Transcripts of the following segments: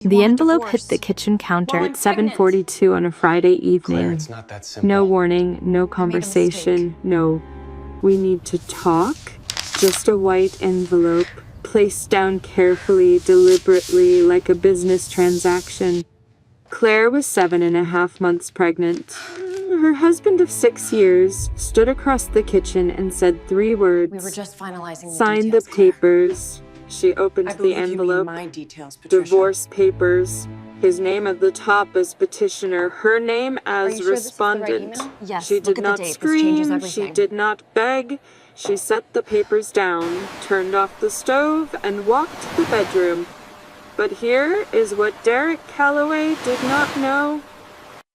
The envelope hit the kitchen counter at 7:42 on a Friday evening. It's not that simple. No warning, no conversation, no "we need to talk." Just a white envelope, placed down carefully, deliberately, like a business transaction. Claire was 7.5 months pregnant. Her husband of 6 years stood across the kitchen and said 3 words. We were just finalizing the Sign details, the Claire. papers. She opened I the believe you mean envelope. my details, Patricia. Divorce papers. His name at the top as petitioner, her name Are as you sure this is the right respondent. email? Yes, She look did at the not date. This changes scream, she everything. did not beg. She set the papers down, turned off the stove, and walked to the bedroom. But here is what Derek Calloway did not know.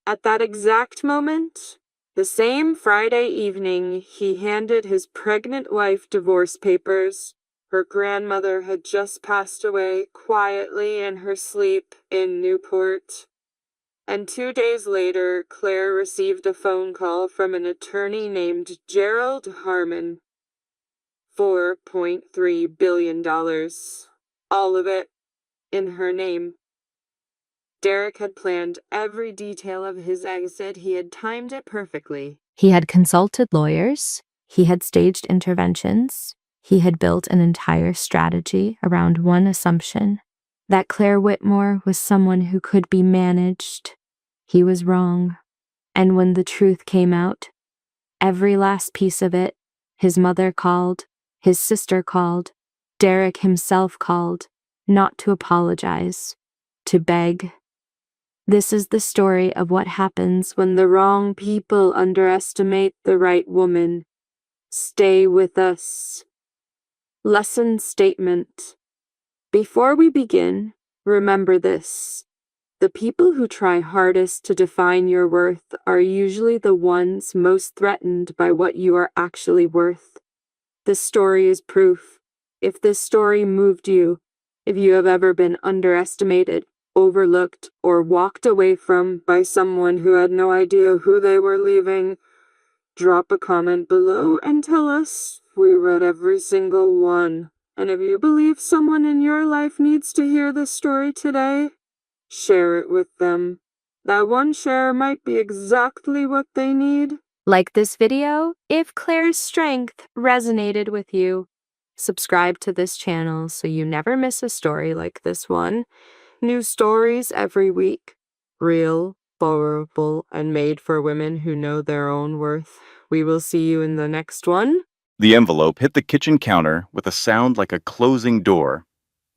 At that exact moment, the same Friday evening, he handed his pregnant wife divorce papers. Her grandmother had just passed away quietly in her sleep in Newport. And 2 days later, Claire received a phone call from an attorney named Gerald Harmon. $4.3 billion. All of it in her name. Derek had planned every detail of his exit. He had timed it perfectly. He had consulted lawyers. He had staged interventions. He had built an entire strategy around one assumption, that Claire Whitmore was someone who could be managed. He was wrong. And when the truth came out, every last piece of it, his mother called, his sister called, Derek himself called, not to apologize, to beg. This is the story of what happens when the wrong people underestimate the right woman. Stay with us. Lesson statement. Before we begin, remember this. The people who try hardest to define your worth are usually the ones most threatened by what you are actually worth. This story is proof. If this story moved you, if you have ever been underestimated, overlooked, or walked away from by someone who had no idea who they were leaving, drop a comment below and tell us. We read every single one. And if you believe someone in your life needs to hear this story today, share it with them. That one share might be exactly what they need. Like this video if Claire's strength resonated with you. Subscribe to this channel so you never miss a story like this one. New stories every week. Real, vulnerable, and made for women who know their own worth. We will see you in the next one. The envelope hit the kitchen counter with a sound like a closing door.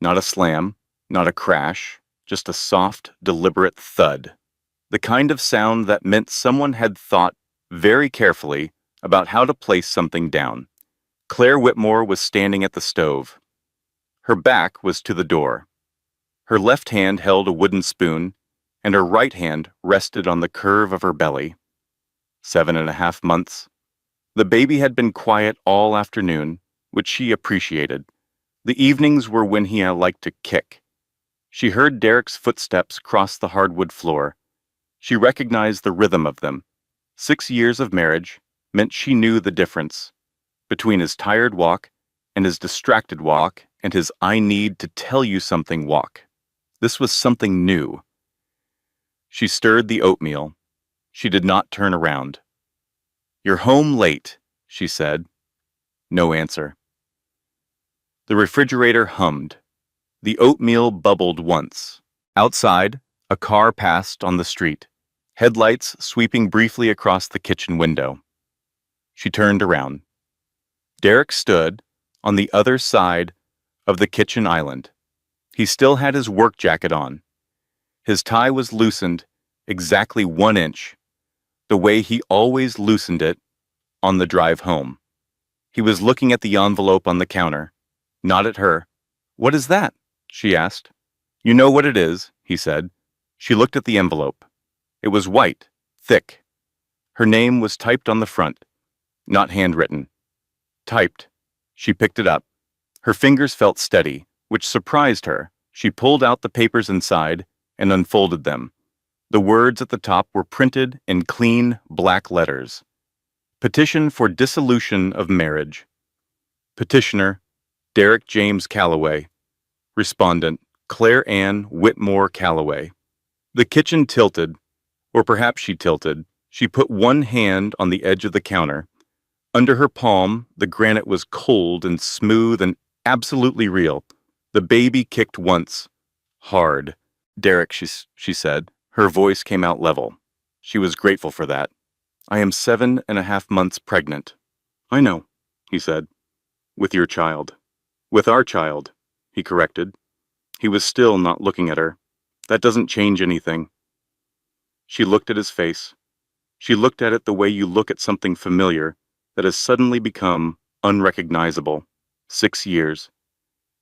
Not a slam, not a crash, just a soft, deliberate thud. The kind of sound that meant someone had thought very carefully about how to place something down. Claire Whitmore was standing at the stove. Her back was to the door. Her left hand held a wooden spoon, and her right hand rested on the curve of her belly. 7.5 months. The baby had been quiet all afternoon, which she appreciated. The evenings were when he liked to kick. She heard Derek's footsteps cross the hardwood floor. She recognized the rhythm of them. 6 years of marriage meant she knew the difference between his tired walk and his distracted walk and his I need to tell you something walk. This was something new. She stirred the oatmeal. She did not turn around. "You're home late," she said. No answer. The refrigerator hummed. The oatmeal bubbled once. Outside, a car passed on the street, headlights sweeping briefly across the kitchen window. She turned around. Derek stood on the other side of the kitchen island. He still had his work jacket on. His tie was loosened exactly 1 inch, the way he always loosened it on the drive home. He was looking at the envelope on the counter, not at her. "What is that?" she asked. "You know what it is," he said. She looked at the envelope. It was white, thick. Her name was typed on the front, not handwritten. Typed. She picked it up. Her fingers felt steady, which surprised her. She pulled out the papers inside and unfolded them. The words at the top were printed in clean, black letters. Petition for dissolution of marriage. Petitioner, Derek James Calloway. Respondent, Claire Ann Whitmore Calloway. The kitchen tilted, or perhaps she tilted. She put one hand on the edge of the counter. Under her palm, the granite was cold and smooth and absolutely real. The baby kicked once. Hard. Derek, she said. Her voice came out level. She was grateful for that. I am 7.5 months pregnant. I know, he said. With your child. With our child, he corrected. He was still not looking at her. That doesn't change anything. She looked at his face. She looked at it the way you look at something familiar that has suddenly become unrecognizable. 6 years.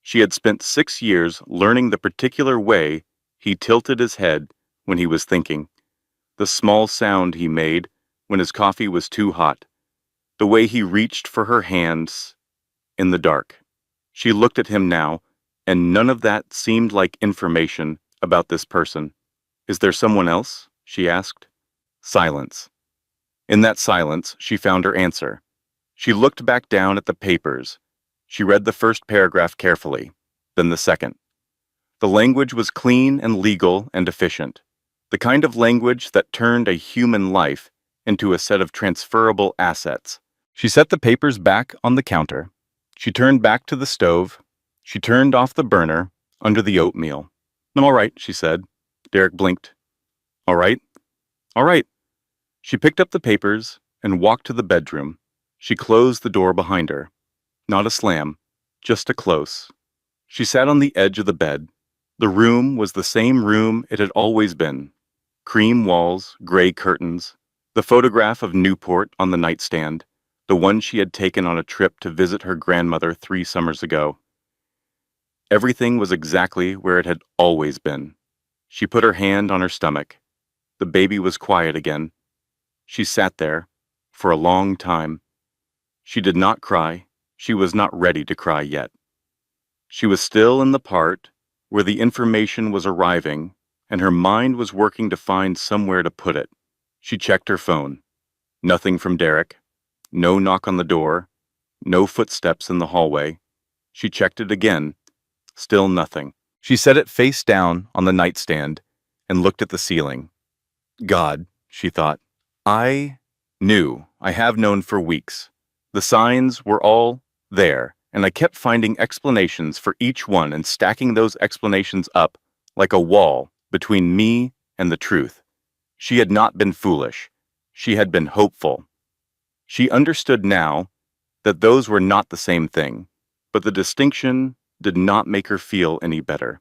She had spent 6 years learning the particular way he tilted his head when he was thinking, the small sound he made when his coffee was too hot, the way he reached for her hands in the dark. She looked at him now, and none of that seemed like information about this person. Is there someone else? She asked. Silence. In that silence, she found her answer. She looked back down at the papers. She read the first paragraph carefully, then the second. The language was clean and legal and efficient, the kind of language that turned a human life into a set of transferable assets. She set the papers back on the counter. She turned back to the stove. She turned off the burner under the oatmeal. All right, she said. Derek blinked. All right. All right. She picked up the papers and walked to the bedroom. She closed the door behind her. Not a slam, just a close. She sat on the edge of the bed. The room was the same room it had always been. Cream walls, gray curtains, the photograph of Newport on the nightstand, the one she had taken on a trip to visit her grandmother 3 summers ago. Everything was exactly where it had always been. She put her hand on her stomach. The baby was quiet again. She sat there for a long time. She did not cry. She was not ready to cry yet. She was still in the part where the information was arriving, and her mind was working to find somewhere to put it. She checked her phone. Nothing from Derek. No knock on the door. No footsteps in the hallway. She checked it again. Still nothing. She set it face down on the nightstand and looked at the ceiling. God, she thought. I have known for weeks. The signs were all there, and I kept finding explanations for each one and stacking those explanations up like a wall between me and the truth. She had not been foolish. She had been hopeful. She understood now that those were not the same thing, but the distinction did not make her feel any better.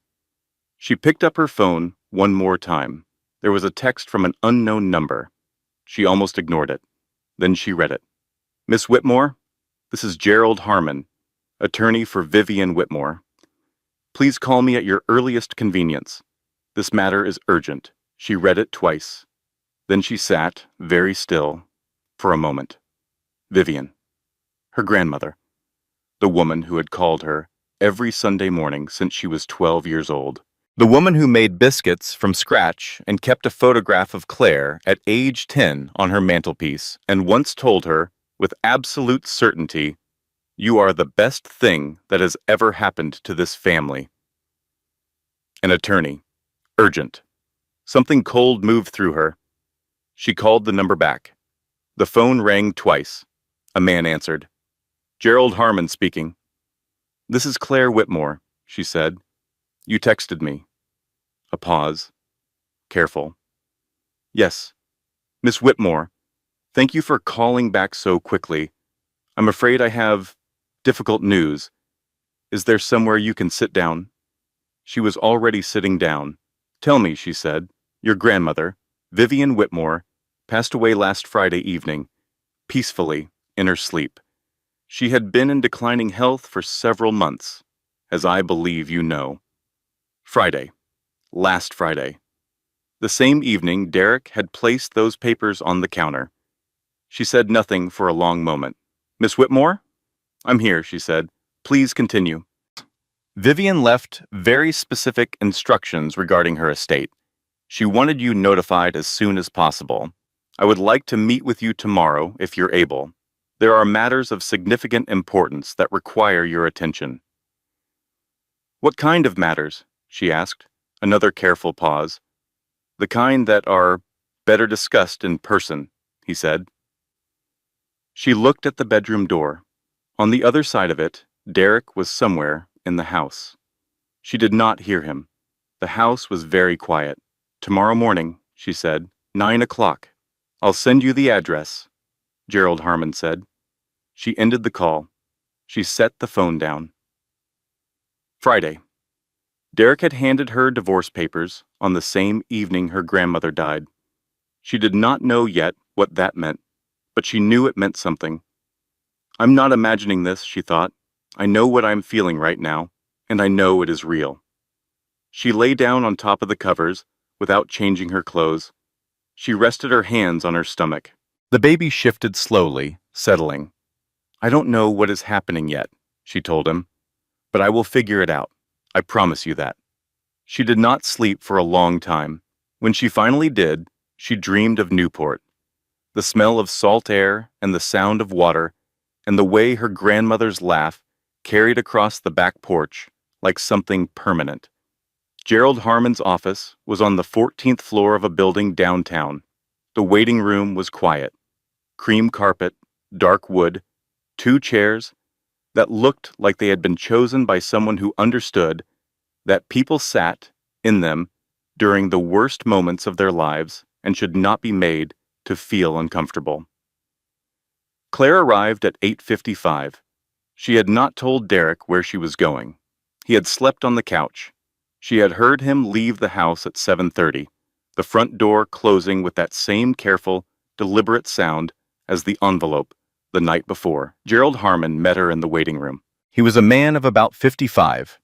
She picked up her phone one more time. There was a text from an unknown number. She almost ignored it. Then she read it. Miss Whitmore, this is Gerald Harmon, attorney for Vivian Whitmore. Please call me at your earliest convenience. This matter is urgent. She read it twice. Then she sat, very still, for a moment. Vivian. Her grandmother. The woman who had called her every Sunday morning since she was 12 years old. The woman who made biscuits from scratch and kept a photograph of Claire at age 10 on her mantelpiece and once told her, with absolute certainty, "You are the best thing that has ever happened to this family." An attorney. Urgent. Something cold moved through her. She called the number back. The phone rang twice. A man answered. Gerald Harmon speaking. This is Claire Whitmore, she said. You texted me. A pause. Careful. Yes. Miss Whitmore, thank you for calling back so quickly. I'm afraid I have difficult news. Is there somewhere you can sit down? She was already sitting down. Tell me, she said, your grandmother, Vivian Whitmore, passed away last Friday evening, peacefully, in her sleep. She had been in declining health for several months, as I believe you know. Friday. Last Friday. The same evening, Derek had placed those papers on the counter. She said nothing for a long moment. Miss Whitmore? I'm here, she said. Please continue. Vivian left very specific instructions regarding her estate. She wanted you notified as soon as possible. I would like to meet with you tomorrow, if you're able. There are matters of significant importance that require your attention. What kind of matters? she asked. Another careful pause. The kind that are better discussed in person, he said. She looked at the bedroom door. On the other side of it, Derek was somewhere in the house. She did not hear him. The house was very quiet. Tomorrow morning, she said, 9 o'clock. I'll send you the address, Gerald Harmon said. She ended the call. She set the phone down. Friday. Derek had handed her divorce papers on the same evening her grandmother died. She did not know yet what that meant, but she knew it meant something. I'm not imagining this, she thought. I know what I'm feeling right now, and I know it is real. She lay down on top of the covers without changing her clothes. She rested her hands on her stomach. The baby shifted slowly, settling. I don't know what is happening yet, she told him, but I will figure it out. I promise you that. She did not sleep for a long time. When she finally did, she dreamed of Newport. The smell of salt air and the sound of water, and the way her grandmother's laugh carried across the back porch like something permanent. Gerald Harmon's office was on the 14th floor of a building downtown. The waiting room was quiet. Cream carpet, dark wood, 2 chairs that looked like they had been chosen by someone who understood that people sat in them during the worst moments of their lives and should not be made to feel uncomfortable. Claire arrived at 8:55. She had not told Derek where she was going. He had slept on the couch. She had heard him leave the house at 7:30, the front door closing with that same careful, deliberate sound as the envelope the night before. Gerald Harmon met her in the waiting room. He was a man of about 55,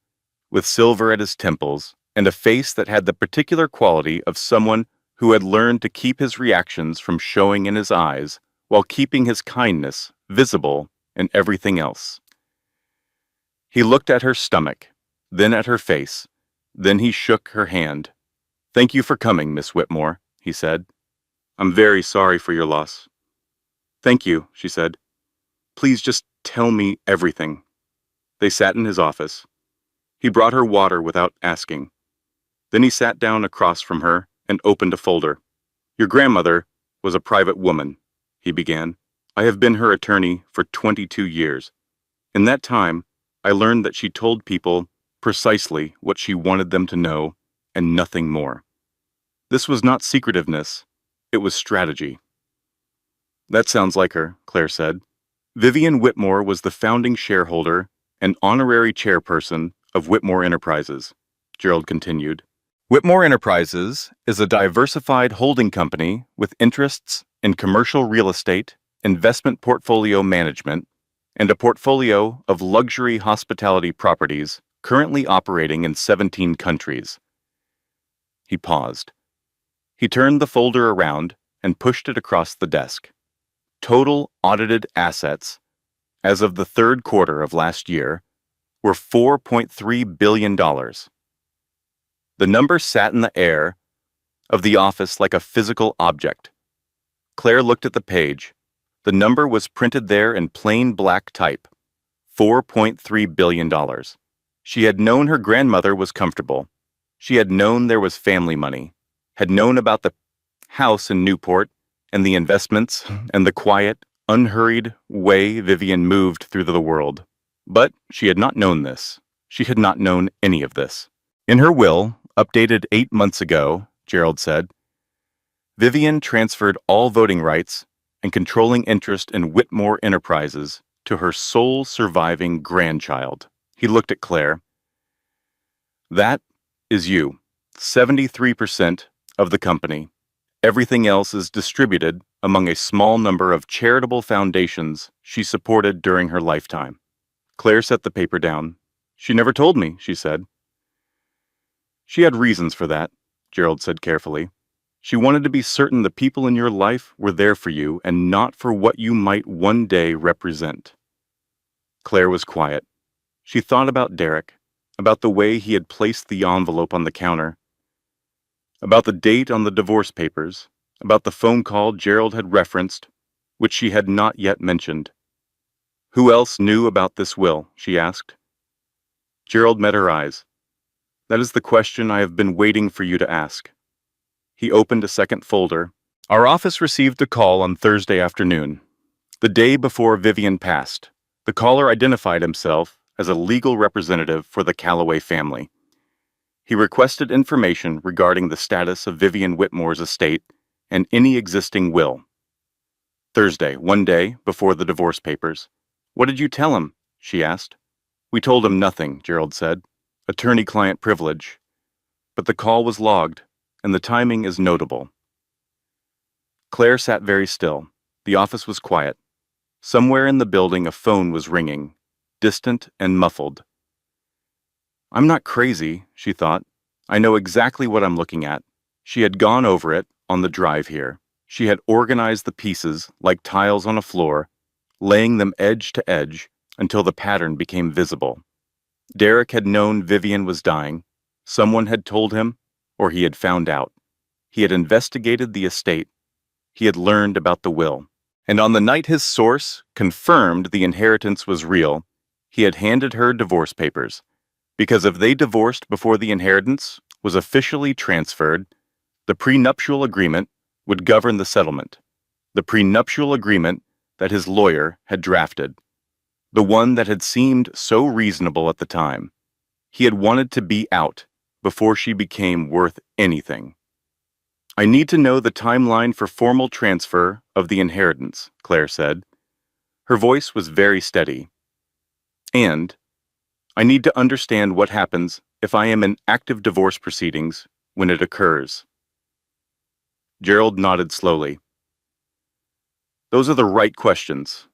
with silver at his temples and a face that had the particular quality of someone who had learned to keep his reactions from showing in his eyes while keeping his kindness visible in everything else. He looked at her stomach, then at her face, then he shook her hand. Thank you for coming, Miss Whitmore, he said. I'm very sorry for your loss. Thank you, she said. Please just tell me everything. They sat in his office. He brought her water without asking. Then he sat down across from her and opened a folder. Your grandmother was a private woman, he began. I have been her attorney for 22 years. In that time, I learned that she told people precisely what she wanted them to know and nothing more. This was not secretiveness, it was strategy. That sounds like her, Claire said. Vivian Whitmore was the founding shareholder and honorary chairperson of Whitmore Enterprises, Gerald continued. Whitmore Enterprises is a diversified holding company with interests in commercial real estate, investment portfolio management, and a portfolio of luxury hospitality properties currently operating in 17 countries. He paused. He turned the folder around and pushed it across the desk. Total audited assets, as of the third quarter of last year, were $4.3 billion. The number sat in the air of the office like a physical object. Claire looked at the page. The number was printed there in plain black type, $4.3 billion. She had known her grandmother was comfortable. She had known there was family money, had known about the house in Newport and the investments and the quiet, unhurried way Vivian moved through the world. But she had not known this. She had not known any of this. In her will, updated 8 months ago, Gerald said, Vivian transferred all voting rights and controlling interest in Whitmore Enterprises to her sole surviving grandchild. He looked at Claire. That is you, 73% of the company. Everything else is distributed among a small number of charitable foundations she supported during her lifetime. Claire set the paper down. She never told me, she said. She had reasons for that, Gerald said carefully. She wanted to be certain the people in your life were there for you and not for what you might one day represent. Claire was quiet. She thought about Derek, about the way he had placed the envelope on the counter, about the date on the divorce papers, about the phone call Gerald had referenced, which she had not yet mentioned. Who else knew about this will, she asked. Gerald met her eyes. That is the question I have been waiting for you to ask. He opened a second folder. Our office received a call on Thursday afternoon, the day before Vivian passed. The caller identified himself as a legal representative for the Calloway family. He requested information regarding the status of Vivian Whitmore's estate and any existing will. Thursday, one day before the divorce papers. What did you tell him? She asked. We told him nothing, Gerald said. Attorney-client privilege. But the call was logged, and the timing is notable. Claire sat very still. The office was quiet. Somewhere in the building a phone was ringing, distant and muffled. I'm not crazy, she thought. I know exactly what I'm looking at. She had gone over it on the drive here. She had organized the pieces like tiles on a floor, laying them edge to edge until the pattern became visible. Derek had known Vivian was dying. Someone had told him, or he had found out. He had investigated the estate. He had learned about the will. And on the night his source confirmed the inheritance was real, he had handed her divorce papers. Because if they divorced before the inheritance was officially transferred, the prenuptial agreement would govern the settlement. The prenuptial agreement that his lawyer had drafted. The one that had seemed so reasonable at the time. He had wanted to be out before she became worth anything. I need to know the timeline for formal transfer of the inheritance, Claire said. Her voice was very steady. And I need to understand what happens if I am in active divorce proceedings when it occurs. Gerald nodded slowly. Those are the right questions.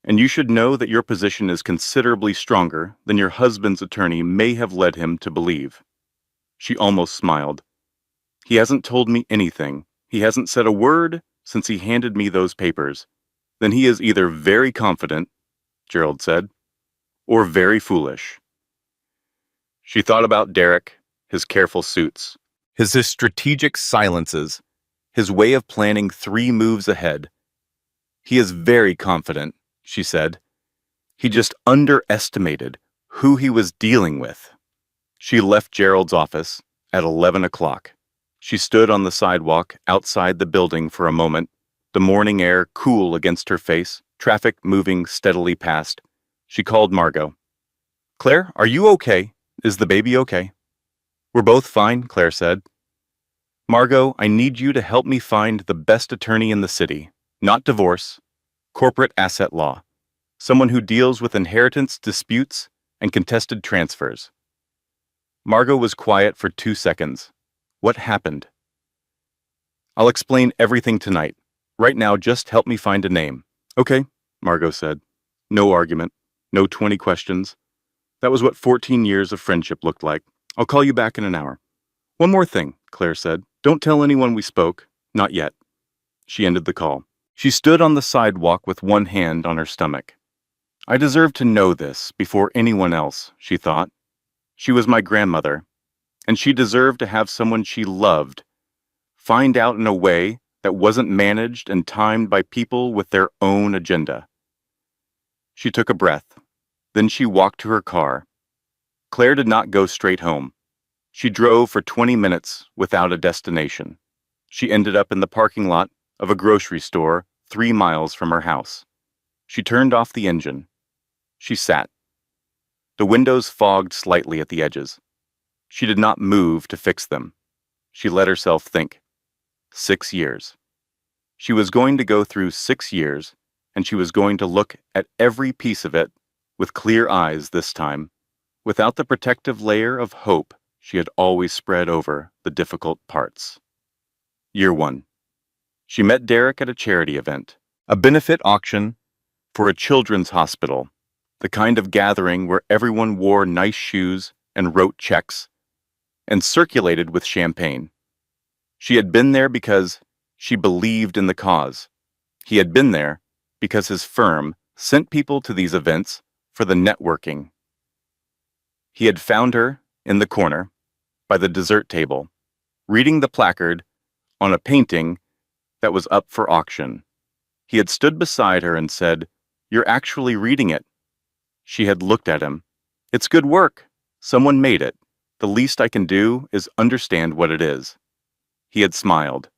And you should know that your position is considerably stronger than your husband's attorney may have led him to believe. She almost smiled. He hasn't told me anything. He hasn't said a word since he handed me those papers. Then he is either very confident, Gerald said, or very foolish. She thought about Derek, his careful suits, his strategic silences, his way of planning 3 moves ahead. He is very confident, she said. He just underestimated who he was dealing with. She left Gerald's office at 11 o'clock. She stood on the sidewalk outside the building for a moment, the morning air cool against her face, traffic moving steadily past. She called Margot. Claire, are you okay? Is the baby okay? We're both fine, Claire said. Margot, I need you to help me find the best attorney in the city. Not divorce, corporate asset law. Someone who deals with inheritance disputes and contested transfers. Margot was quiet for 2 seconds. What happened? I'll explain everything tonight. Right now, just help me find a name. Okay, Margot said. No argument. No 20 questions. That was what 14 years of friendship looked like. I'll call you back in an hour. One more thing, Claire said. Don't tell anyone we spoke. Not yet. She ended the call. She stood on the sidewalk with one hand on her stomach. I deserve to know this before anyone else, she thought. She was my grandmother, and she deserved to have someone she loved find out in a way that wasn't managed and timed by people with their own agenda. She took a breath. Then she walked to her car. Claire did not go straight home. She drove for 20 minutes without a destination. She ended up in the parking lot of a grocery store 3 miles from her house. She turned off the engine. She sat. The windows fogged slightly at the edges. She did not move to fix them. She let herself think. 6 years. She was going to go through 6 years, and she was going to look at every piece of it with clear eyes this time, without the protective layer of hope she had always spread over the difficult parts. Year 1. She met Derek at a charity event, a benefit auction for a children's hospital, the kind of gathering where everyone wore nice shoes and wrote checks, and circulated with champagne. She had been there because she believed in the cause. He had been there because his firm sent people to these events for the networking. He had found her in the corner, by the dessert table, reading the placard on a painting that was up for auction. He had stood beside her and said, "You're actually reading it." She had looked at him. "It's good work. Someone made it." The least I can do is understand what it is." He had smiled,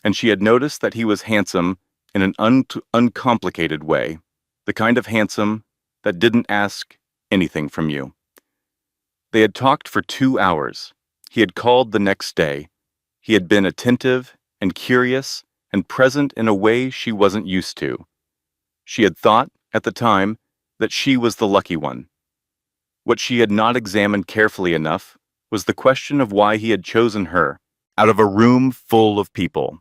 and she had noticed that he was handsome in an uncomplicated way, the kind of handsome that didn't ask anything from you. They had talked for 2 hours. He had called the next day. He had been attentive and curious and present in a way she wasn't used to. She had thought, at the time, that she was the lucky one. What she had not examined carefully enough was the question of why he had chosen her, out of a room full of people,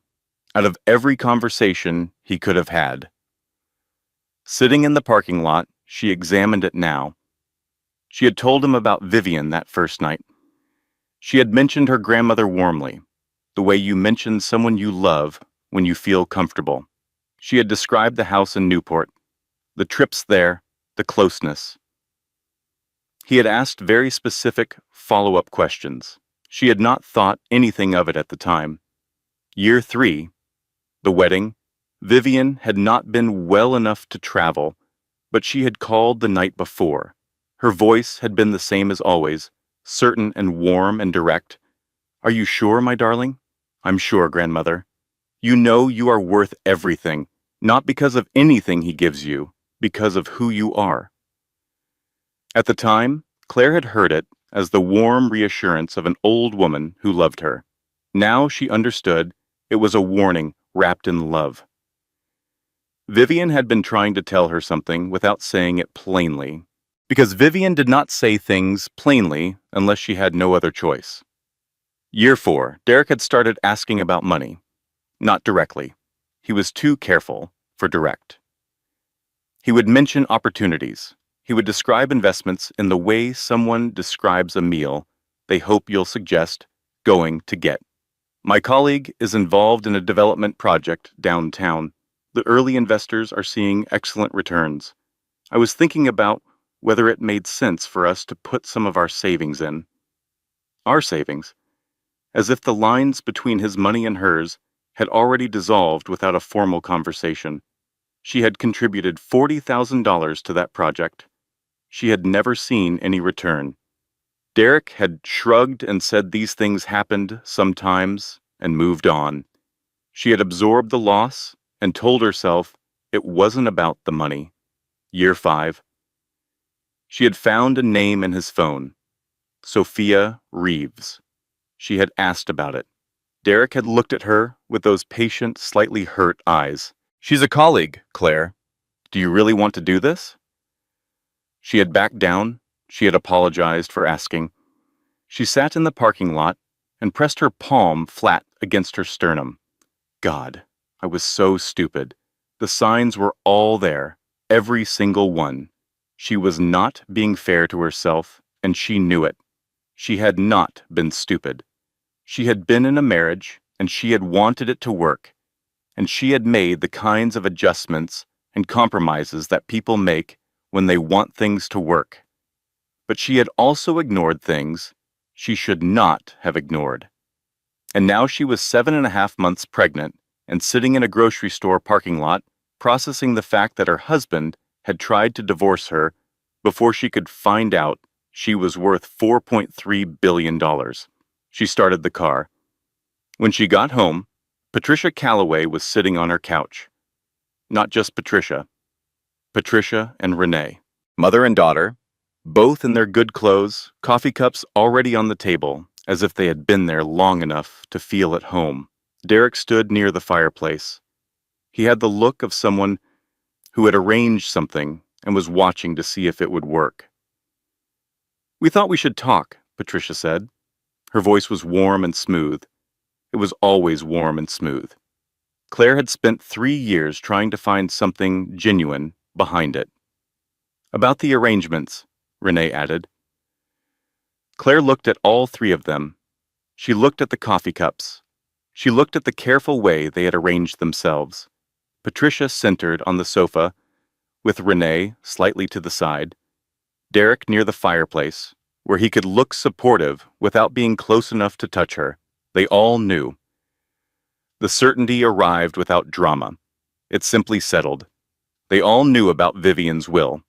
out of every conversation he could have had. Sitting in the parking lot, she examined it now. She had told him about Vivian that first night. She had mentioned her grandmother warmly, the way you mention someone you love when you feel comfortable. She had described the house in Newport, the trips there, the closeness. He had asked very specific follow-up questions. She had not thought anything of it at the time. Year 3, the wedding, Vivian had not been well enough to travel, but she had called the night before. Her voice had been the same as always, certain and warm and direct. "Are you sure, my darling?" "I'm sure, grandmother. You know you are worth everything, not because of anything he gives you, because of who you are." At the time, Claire had heard it as the warm reassurance of an old woman who loved her. Now she understood it was a warning wrapped in love. Vivian had been trying to tell her something without saying it plainly, because Vivian did not say things plainly unless she had no other choice. Year 4, Derek had started asking about money. Not directly. He was too careful for direct. He would mention opportunities. He would describe investments in the way someone describes a meal they hope you'll suggest going to get. "My colleague is involved in a development project downtown. The early investors are seeing excellent returns. I was thinking about whether it made sense for us to put some of our savings in." Our savings? As if the lines between his money and hers had already dissolved without a formal conversation. She had contributed $40,000 to that project. She had never seen any return. Derek had shrugged and said these things happened sometimes and moved on. She had absorbed the loss and told herself it wasn't about the money. Year 5. She had found a name in his phone. Sophia Reeves. She had asked about it. Derek had looked at her with those patient, slightly hurt eyes. "She's a colleague, Claire. Do you really want to do this?" She had backed down. She had apologized for asking. She sat in the parking lot and pressed her palm flat against her sternum. God, I was so stupid. The signs were all there, every single one. She was not being fair to herself, and she knew it. She had not been stupid. She had been in a marriage, and she had wanted it to work, and she had made the kinds of adjustments and compromises that people make when they want things to work. But she had also ignored things she should not have ignored. And now she was 7.5 months pregnant and sitting in a grocery store parking lot, processing the fact that her husband had tried to divorce her before she could find out she was worth $4.3 billion. She started the car. When she got home, Patricia Calloway was sitting on her couch. Not just Patricia. Patricia and Renee, mother and daughter, both in their good clothes, coffee cups already on the table, as if they had been there long enough to feel at home. Derek stood near the fireplace. He had the look of someone who had arranged something and was watching to see if it would work. "We thought we should talk," Patricia said. Her voice was warm and smooth. It was always warm and smooth. Claire had spent 3 years trying to find something genuine behind it. "About the arrangements," Renee added. Claire looked at all 3 of them. She looked at the coffee cups. She looked at the careful way they had arranged themselves. Patricia centered on the sofa, with Renee slightly to the side. Derek near the fireplace, where he could look supportive without being close enough to touch her. They all knew. The certainty arrived without drama. It simply settled. They all knew about Vivian's will.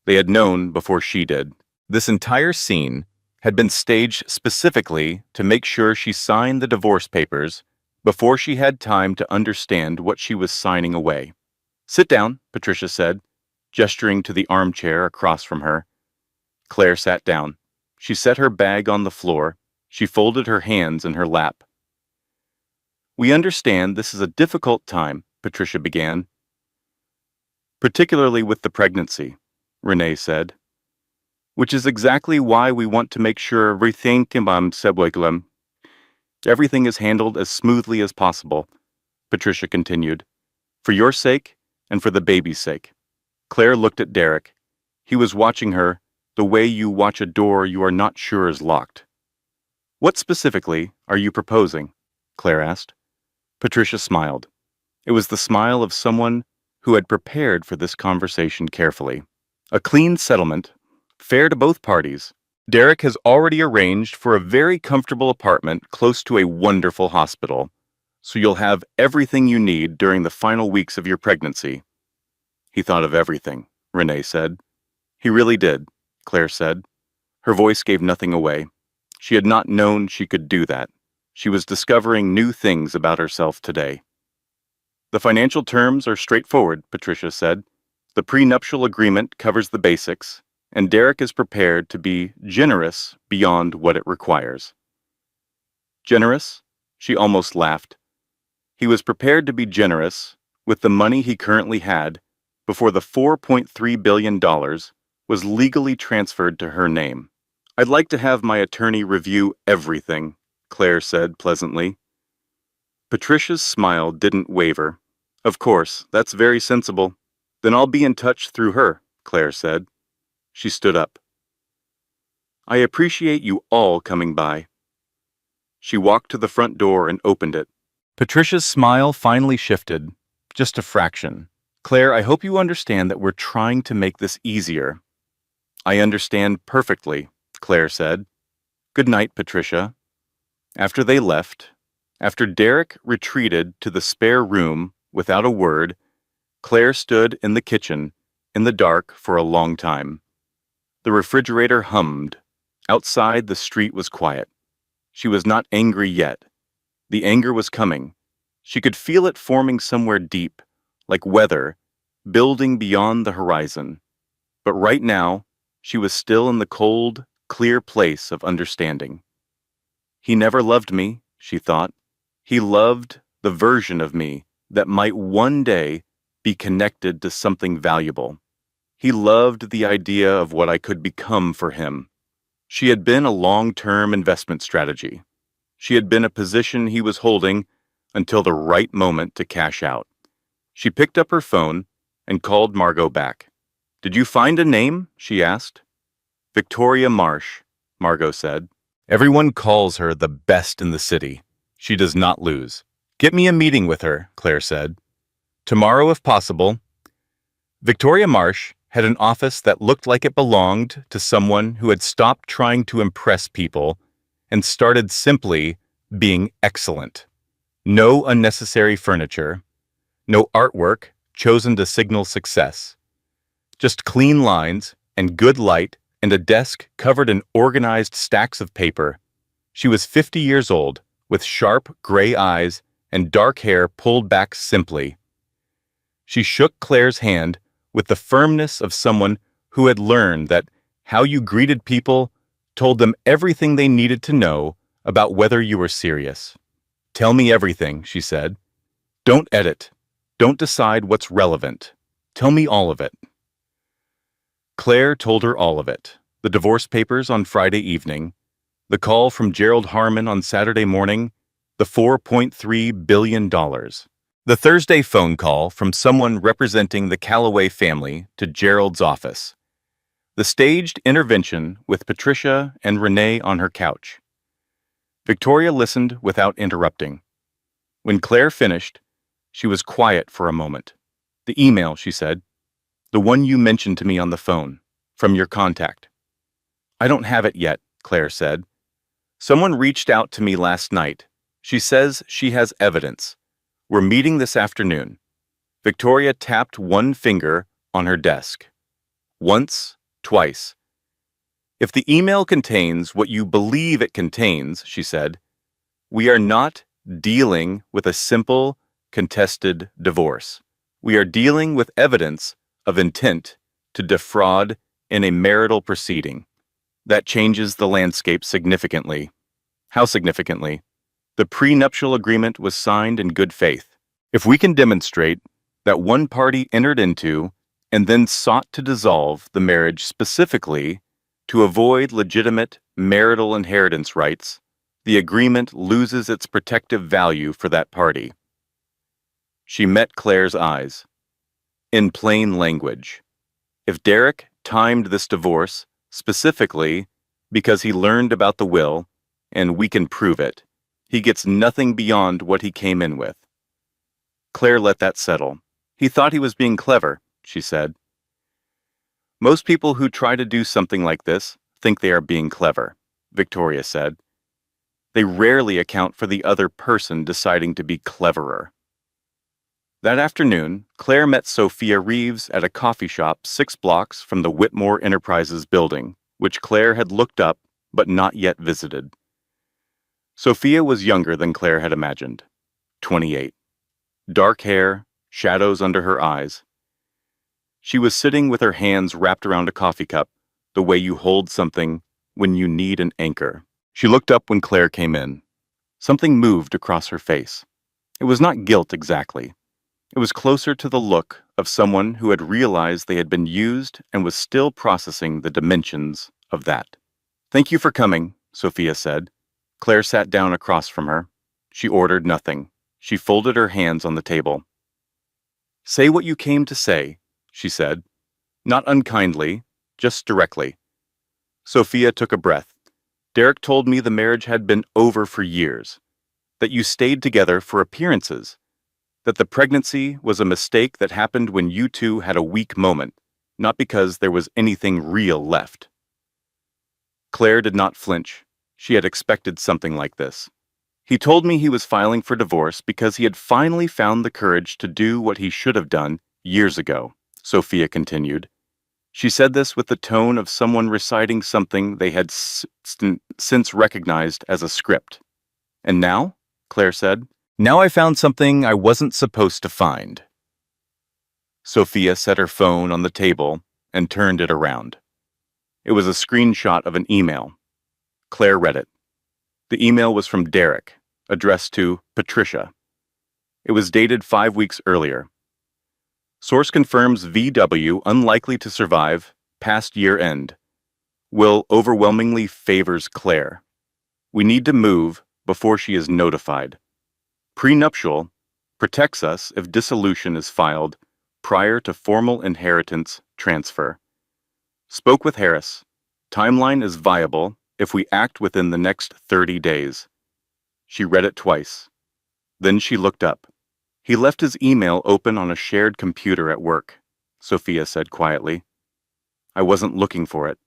They had known before she did. This entire scene had been staged specifically to make sure she signed the divorce papers before she had time to understand what she was signing away. "Sit down," Patricia said, gesturing to the armchair across from her. Claire sat down. She set her bag on the floor. She folded her hands in her lap. "We understand this is a difficult time," Patricia began. "Particularly with the pregnancy," Renee said. "Which is exactly why we want to make sure everything is handled as smoothly as possible," Patricia continued. "For your sake and for the baby's sake." Claire looked at Derek. He was watching her the way you watch a door you are not sure is locked. "What specifically are you proposing?" Claire asked. Patricia smiled. It was the smile of someone who had prepared for this conversation carefully. "A clean settlement, fair to both parties. Derek has already arranged for a very comfortable apartment close to a wonderful hospital, so you'll have everything you need during the final weeks of your pregnancy." "He thought of everything," Renee said. "He really did," Claire said. Her voice gave nothing away. She had not known she could do that. She was discovering new things about herself today. "The financial terms are straightforward," Patricia said. "The prenuptial agreement covers the basics, and Derek is prepared to be generous beyond what it requires." "Generous?" She almost laughed. He was prepared to be generous with the money he currently had before the $4.3 billion was legally transferred to her name. "I'd like to have my attorney review everything," Claire said pleasantly. Patricia's smile didn't waver. "Of course, that's very sensible. Then I'll be in touch through her," Claire said. She stood up. "I appreciate you all coming by." She walked to the front door and opened it. Patricia's smile finally shifted, just a fraction. "Claire, I hope you understand that we're trying to make this easier." "I understand perfectly," Claire said. "Good night, Patricia." After they left, after Derek retreated to the spare room without a word, Claire stood in the kitchen, in the dark, for a long time. The refrigerator hummed. Outside, the street was quiet. She was not angry yet. The anger was coming. She could feel it forming somewhere deep, like weather, building beyond the horizon. But right now, she was still in the cold, clear place of understanding. "He never loved me," she thought. "He loved the version of me that might one day be connected to something valuable. He loved the idea of what I could become for him." She had been a long-term investment strategy. She had been a position he was holding until the right moment to cash out. She picked up her phone and called Margot back. "Did you find a name?" she asked. "Victoria Marsh," Margot said. "Everyone calls her the best in the city. She does not lose." "Get me a meeting with her," Claire said. "Tomorrow, if possible." Victoria Marsh had an office that looked like it belonged to someone who had stopped trying to impress people and started simply being excellent. No unnecessary furniture, no artwork chosen to signal success. Just clean lines and good light and a desk covered in organized stacks of paper. She was 50 years old, with sharp gray eyes and dark hair pulled back simply. She shook Claire's hand with the firmness of someone who had learned that how you greeted people told them everything they needed to know about whether you were serious. "Tell me everything," she said. "Don't edit. Don't decide what's relevant. Tell me all of it." Claire told her all of it. The divorce papers on Friday evening, the call from Gerald Harmon on Saturday morning, the $4.3 billion. The Thursday phone call from someone representing the Calloway family to Gerald's office. The staged intervention with Patricia and Renee on her couch. Victoria listened without interrupting. When Claire finished, she was quiet for a moment. "The email," she said. "The one you mentioned to me on the phone, from your contact." "I don't have it yet," Claire said. "Someone reached out to me last night. She says she has evidence. We're meeting this afternoon." Victoria tapped one finger on her desk. Once, twice. If the email contains what you believe it contains, she said, we are not dealing with a simple, contested divorce. We are dealing with evidence of intent to defraud in a marital proceeding. That changes the landscape significantly. How significantly? The prenuptial agreement was signed in good faith. If we can demonstrate that one party entered into and then sought to dissolve the marriage specifically to avoid legitimate marital inheritance rights, the agreement loses its protective value for that party. She met Claire's eyes. In plain language, if Derek timed this divorce specifically because he learned about the will, and we can prove it, he gets nothing beyond what he came in with. Claire let that settle. He thought he was being clever, she said. Most people who try to do something like this think they are being clever, Victoria said. They rarely account for the other person deciding to be cleverer. That afternoon, Claire met Sophia Reeves at a coffee shop 6 blocks from the Whitmore Enterprises building, which Claire had looked up but not yet visited. Sophia was younger than Claire had imagined, 28. Dark hair, shadows under her eyes. She was sitting with her hands wrapped around a coffee cup, the way you hold something when you need an anchor. She looked up when Claire came in. Something moved across her face. It was not guilt exactly. It was closer to the look of someone who had realized they had been used and was still processing the dimensions of that. Thank you for coming, Sophia said. Claire sat down across from her. She ordered nothing. She folded her hands on the table. Say what you came to say, she said. Not unkindly, just directly. Sophia took a breath. Derek told me the marriage had been over for years, that you stayed together for appearances, that the pregnancy was a mistake that happened when you two had a weak moment, not because there was anything real left. Claire did not flinch. She had expected something like this. He told me he was filing for divorce because he had finally found the courage to do what he should have done years ago, Sophia continued. She said this with the tone of someone reciting something they had since recognized as a script. And now, Claire said, now I found something I wasn't supposed to find. Sophia set her phone on the table and turned it around. It was a screenshot of an email. Claire read it. The email was from Derek, addressed to Patricia. It was dated 5 weeks earlier. Source confirms VW unlikely to survive past year end. Will overwhelmingly favors Claire. We need to move before she is notified. Prenuptial protects us if dissolution is filed prior to formal inheritance transfer. Spoke with Harris. Timeline is viable if we act within the next 30 days. She read it twice. Then she looked up. He left his email open on a shared computer at work, Sophia said quietly. I wasn't looking for it.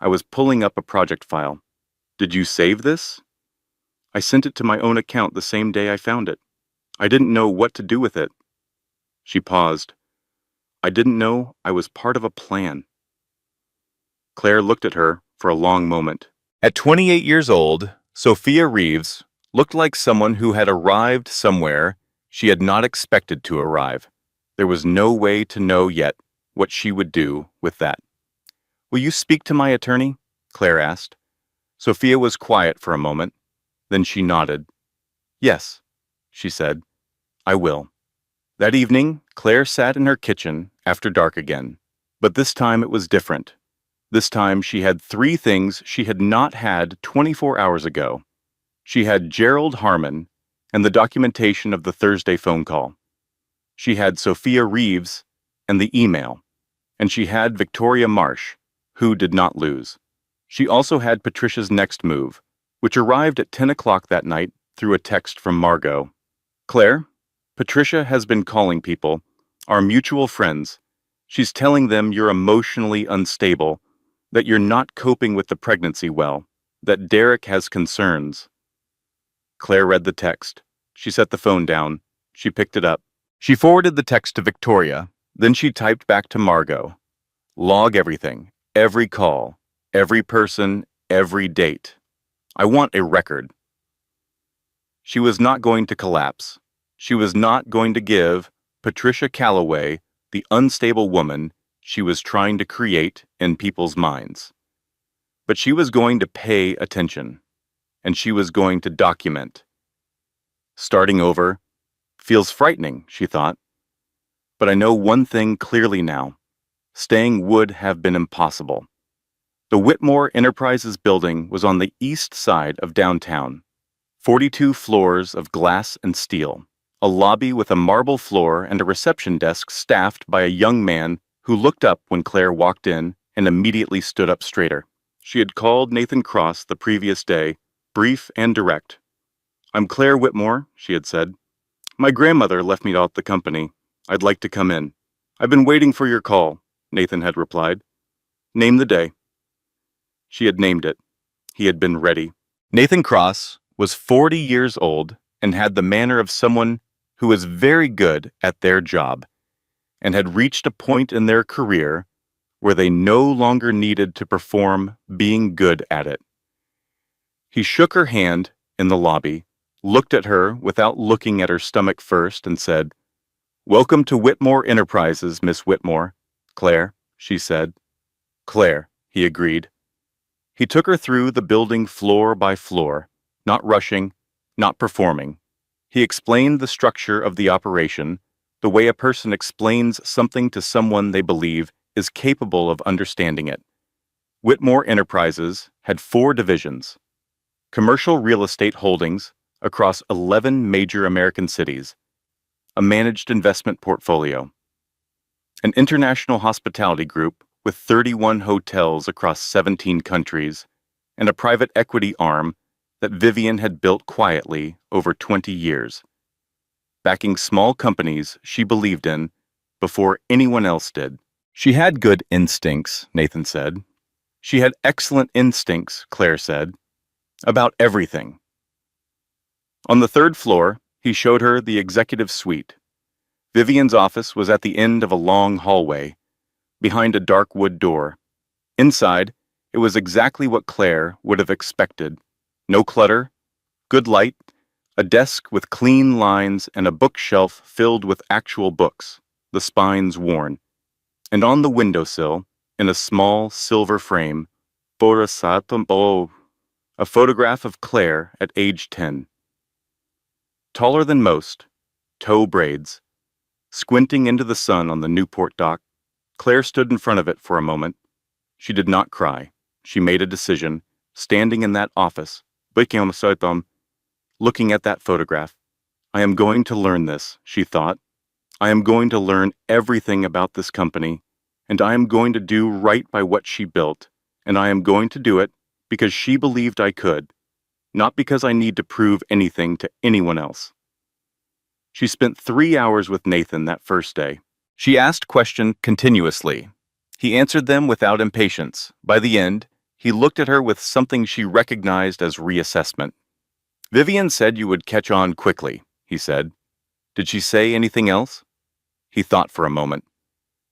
I was pulling up a project file. Did you save this? I sent it to my own account the same day I found it. I didn't know what to do with it. She paused. I didn't know I was part of a plan. Claire looked at her for a long moment. At 28 years old, Sophia Reeves looked like someone who had arrived somewhere she had not expected to arrive. There was no way to know yet what she would do with that. Will you speak to my attorney? Claire asked. Sophia was quiet for a moment. Then she nodded. Yes, she said. I will. That evening, Claire sat in her kitchen after dark again. But this time it was different. This time she had 3 things she had not had 24 hours ago. She had Gerald Harmon and the documentation of the Thursday phone call. She had Sophia Reeves and the email. And she had Victoria Marsh, who did not lose. She also had Patricia's next move, which arrived at 10 o'clock that night through a text from Margot. Claire, Patricia has been calling people, our mutual friends. She's telling them you're emotionally unstable, that you're not coping with the pregnancy well, that Derek has concerns. Claire read the text. She set the phone down. She picked it up. She forwarded the text to Victoria. Then she typed back to Margot. Log everything, every call. Every person, every date. I want a record. She was not going to collapse. She was not going to give Patricia Calloway the unstable woman she was trying to create in people's minds. But she was going to pay attention, and she was going to document. Starting over feels frightening, she thought. But I know one thing clearly now. Staying would have been impossible. The Whitmore Enterprises building was on the east side of downtown. 42 floors of glass and steel, a lobby with a marble floor and a reception desk staffed by a young man who looked up when Claire walked in and immediately stood up straighter. She had called Nathan Cross the previous day, brief and direct. "I'm Claire Whitmore," she had said. "My grandmother left me out the company. I'd like to come in." "I've been waiting for your call," Nathan had replied. "Name the day." She had named it. He had been ready. Nathan Cross was 40 years old and had the manner of someone who was very good at their job and had reached a point in their career where they no longer needed to perform being good at it. He shook her hand in the lobby, looked at her without looking at her stomach first, and said, "Welcome to Whitmore Enterprises, Miss Whitmore." "Claire," she said. "Claire," he agreed. He took her through the building floor by floor, not rushing, not performing. He explained the structure of the operation, the way a person explains something to someone they believe is capable of understanding it. Whitmore Enterprises had 4 divisions: commercial real estate holdings across 11 major American cities, a managed investment portfolio, an international hospitality group with 31 hotels across 17 countries, and a private equity arm that Vivian had built quietly over 20 years, backing small companies she believed in before anyone else did. She had good instincts, Nathan said. She had excellent instincts, Claire said, about everything. On the 3rd floor, he showed her the executive suite. Vivian's office was at the end of a long hallway, behind a dark wood door. Inside, it was exactly what Claire would have expected. No clutter, good light, a desk with clean lines and a bookshelf filled with actual books, the spines worn. And on the windowsill, in a small silver frame, a photograph of Claire at age 10. Taller than most, toe braids. Squinting into the sun on the Newport dock, Claire stood in front of it for a moment. She did not cry. She made a decision, standing in that office, looking at that photograph. I am going to learn this, she thought. I am going to learn everything about this company, and I am going to do right by what she built, and I am going to do it because she believed I could, not because I need to prove anything to anyone else. She spent 3 hours with Nathan that first day. She asked questions continuously. He answered them without impatience. By the end, he looked at her with something she recognized as reassessment. "Vivian said you would catch on quickly," he said. "Did she say anything else?" He thought for a moment.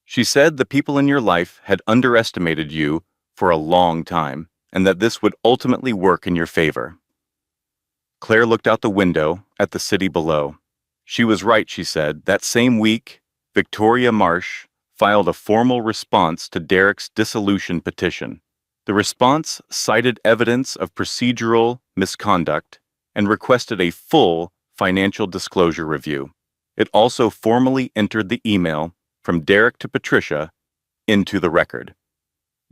"She said the people in your life had underestimated you for a long time, and that this would ultimately work in your favor." Claire looked out the window at the city below. She was right, she said. That same week, Victoria Marsh filed a formal response to Derek's dissolution petition. The response cited evidence of procedural misconduct and requested a full financial disclosure review. It also formally entered the email from Derek to Patricia into the record.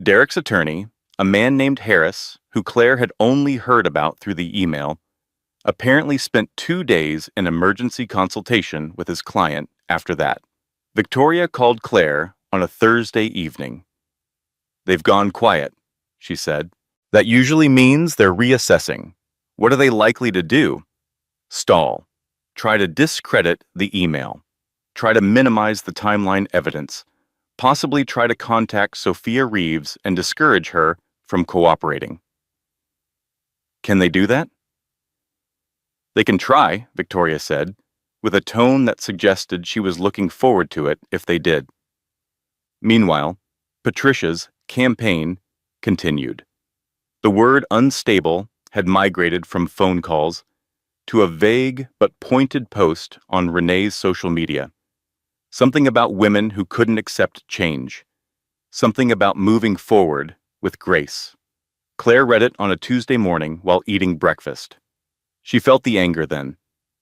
Derek's attorney, a man named Harris, who Claire had only heard about through the email, apparently spent 2 days in emergency consultation with his client after that. Victoria called Claire on a Thursday evening. "They've gone quiet," she said. "That usually means they're reassessing. What are they likely to do? Stall. Try to discredit the email. Try to minimize the timeline evidence. Possibly try to contact Sophia Reeves and discourage her from cooperating." Can they do that? "They can try," Victoria said, with a tone that suggested she was looking forward to it if they did. Meanwhile, Patricia's campaign continued. The word unstable had migrated from phone calls to a vague but pointed post on Renee's social media. Something about women who couldn't accept change. Something about moving forward with grace. Claire read it on a Tuesday morning while eating breakfast. She felt the anger then,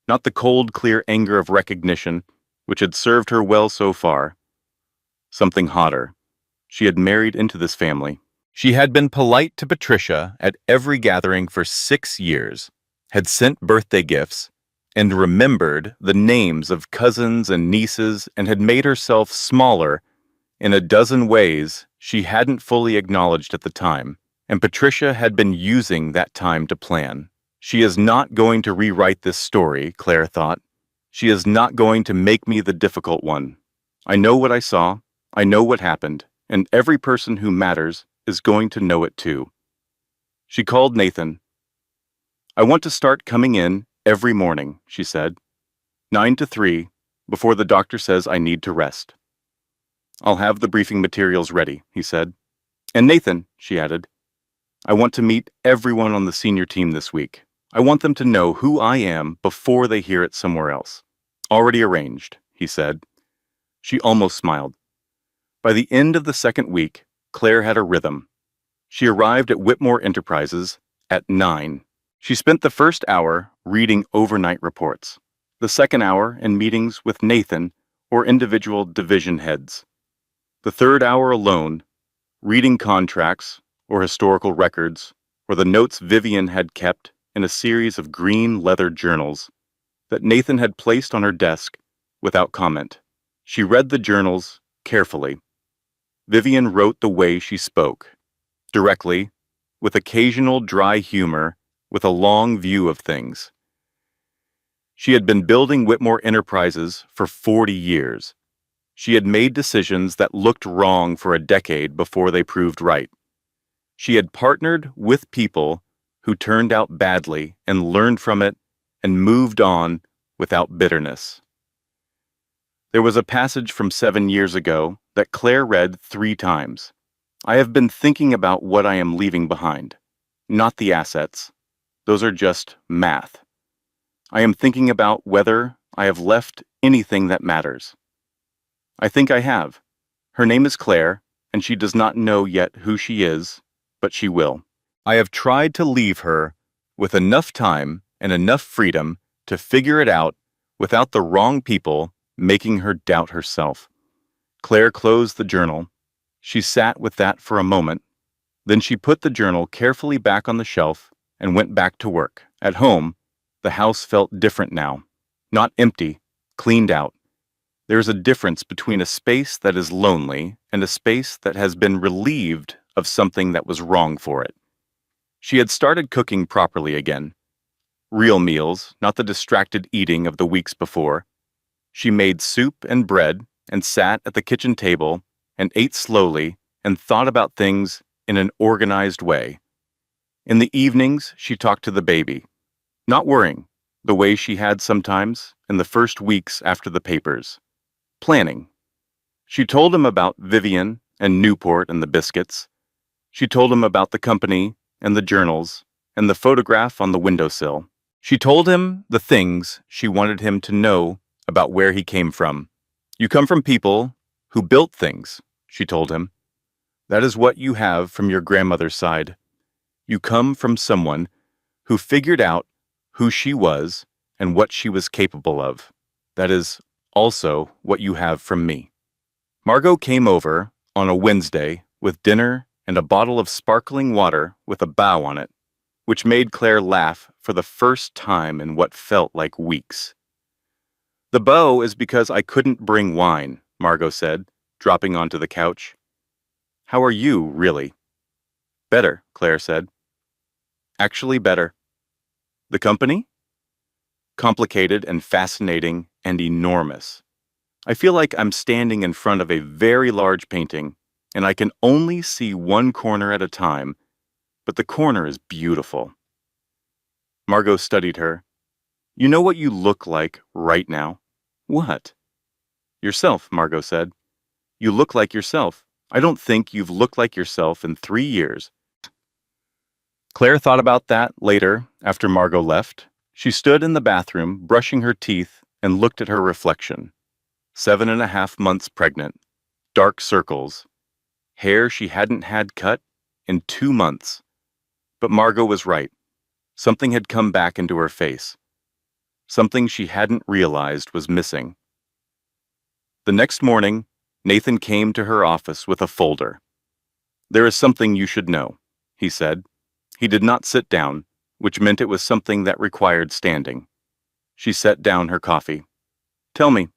not the cold, clear anger of recognition, which had served her well so far. Something hotter. She had married into this family. She had been polite to Patricia at every gathering for 6 years, had sent birthday gifts, and remembered the names of cousins and nieces, and had made herself smaller in a dozen ways she hadn't fully acknowledged at the time, and Patricia had been using that time to plan. She is not going to rewrite this story, Claire thought. She is not going to make me the difficult one. I know what I saw, I know what happened, and every person who matters is going to know it too. She called Nathan. I want to start coming in every morning, she said. 9 to 3, before the doctor says I need to rest. I'll have the briefing materials ready, he said. And Nathan, she added, I want to meet everyone on the senior team this week. I want them to know who I am before they hear it somewhere else. Already arranged, he said. She almost smiled. By the end of the second week, Claire had a rhythm. She arrived at Whitmore Enterprises at 9. She spent the first hour reading overnight reports, the second hour in meetings with Nathan or individual division heads, the third hour alone, reading contracts or historical records or the notes Vivian had kept in a series of green leather journals that Nathan had placed on her desk without comment. She read the journals carefully. Vivian wrote the way she spoke, directly, with occasional dry humor, with a long view of things. She had been building Whitmore Enterprises for 40 years. She had made decisions that looked wrong for a decade before they proved right. She had partnered with people who turned out badly and learned from it and moved on without bitterness. There was a passage from 7 years ago that Claire read 3 times. I have been thinking about what I am leaving behind, not the assets. Those are just math. I am thinking about whether I have left anything that matters. I think I have. Her name is Claire, and she does not know yet who she is, but she will. I have tried to leave her with enough time and enough freedom to figure it out without the wrong people making her doubt herself. Claire closed the journal. She sat with that for a moment. Then she put the journal carefully back on the shelf and went back to work. At home, the house felt different now. Not empty, cleaned out. There is a difference between a space that is lonely and a space that has been relieved of something that was wrong for it. She had started cooking properly again. Real meals, not the distracted eating of the weeks before. She made soup and bread and sat at the kitchen table and ate slowly and thought about things in an organized way. In the evenings, she talked to the baby, not worrying, the way she had sometimes in the first weeks after the papers. Planning. She told him about Vivian and Newport and the biscuits. She told him about the company and the journals and the photograph on the windowsill. She told him the things she wanted him to know about where he came from. You come from people who built things, she told him. That is what you have from your grandmother's side. You come from someone who figured out who she was and what she was capable of. That is also what you have from me. Margot came over on a Wednesday with dinner and a bottle of sparkling water with a bow on it, which made Claire laugh for the first time in what felt like weeks. The bow is because I couldn't bring wine, Margot said, dropping onto the couch. How are you, really? Better, Claire said. Actually better. The company? Complicated and fascinating and enormous. I feel like I'm standing in front of a very large painting, and I can only see one corner at a time, but the corner is beautiful. Margot studied her. You know what you look like right now? What? Yourself, Margot said. You look like yourself. I don't think you've looked like yourself in 3 years. Claire thought about that later, after Margot left. She stood in the bathroom, brushing her teeth, and looked at her reflection. 7.5 months pregnant, dark circles, hair she hadn't had cut in 2 months. But Margot was right. Something had come back into her face. Something she hadn't realized was missing. The next morning, Nathan came to her office with a folder. "There is something you should know," he said. He did not sit down, which meant it was something that required standing. She set down her coffee. "Tell me."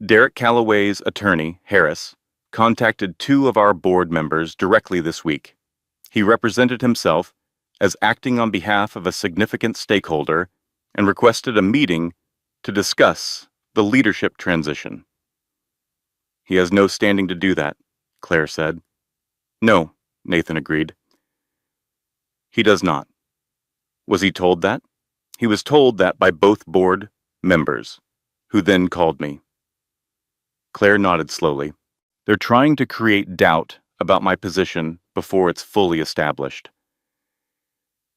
Derek Calloway's attorney, Harris, contacted 2 of our board members directly this week. He represented himself as acting on behalf of a significant stakeholder and requested a meeting to discuss the leadership transition. "He has no standing to do that," Claire said. "No," Nathan agreed. "He does not." Was he told that? He was told that by both board members, who then called me. Claire nodded slowly. "They're trying to create doubt about my position before it's fully established.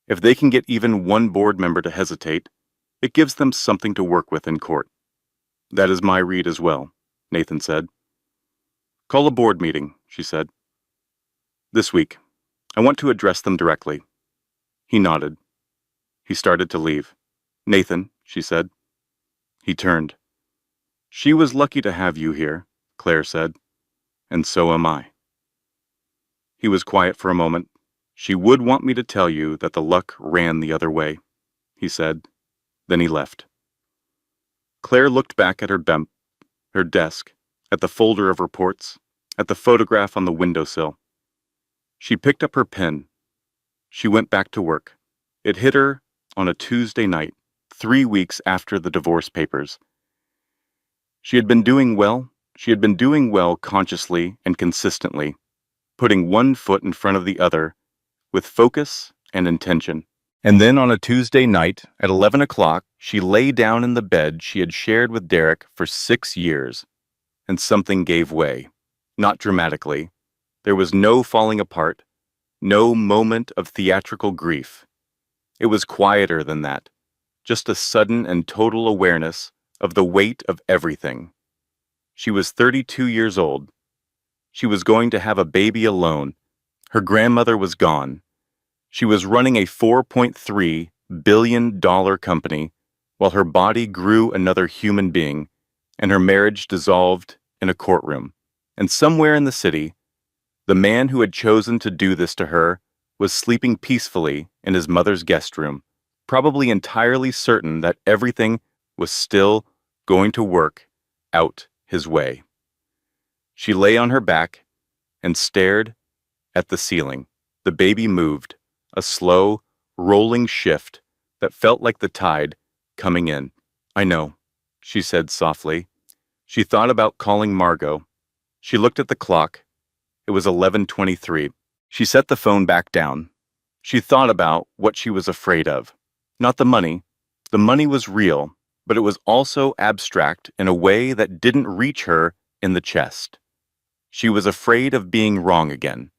If they can get even one board member to hesitate, it gives them something to work with in court." "That is my read as well," Nathan said. "Call a board meeting," she said. "This week. I want to address them directly." He nodded. He started to leave. "Nathan," she said. He turned. "She was lucky to have you here," Claire said. "And so am I." He was quiet for a moment. "She would want me to tell you that the luck ran the other way," he said. Then he left. Claire looked back at her desk, at the folder of reports, at the photograph on the windowsill. She picked up her pen. She went back to work. It hit her on a Tuesday night, 3 weeks after the divorce papers. She had been doing well. She had been doing well consciously and consistently, putting one foot in front of the other with focus and intention. And then on a Tuesday night at 11 o'clock, she lay down in the bed she had shared with Derek for 6 years, and something gave way. Not dramatically. There was no falling apart, no moment of theatrical grief. It was quieter than that, just a sudden and total awareness of the weight of everything. She was 32 years old. She was going to have a baby alone. Her grandmother was gone. She was running a $4.3 billion company while her body grew another human being, and her marriage dissolved in a courtroom. And somewhere in the city, the man who had chosen to do this to her was sleeping peacefully in his mother's guest room, probably entirely certain that everything was still going to work out his way. She lay on her back and stared at the ceiling. The baby moved, a slow, rolling shift that felt like the tide coming in. "I know," she said softly. She thought about calling Margot. She looked at the clock. It was 11:23. She set the phone back down. She thought about what she was afraid of. Not the money. The money was real, but it was also abstract in a way that didn't reach her in the chest. She was afraid of being wrong again.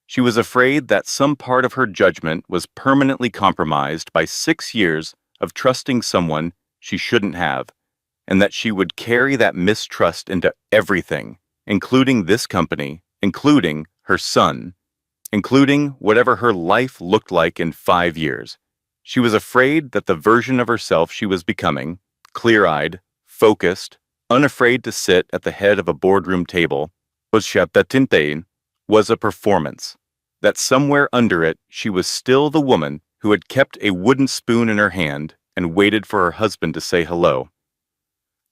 She was afraid that some part of her judgment was permanently compromised by 6 years of trusting someone she shouldn't have, and that she would carry that mistrust into everything, including this company, including her son, including whatever her life looked like in 5 years. She was afraid that the version of herself she was becoming, clear-eyed, focused, unafraid to sit at the head of a boardroom table, was a performance. That somewhere under it she was still the woman who had kept a wooden spoon in her hand and waited for her husband to say hello.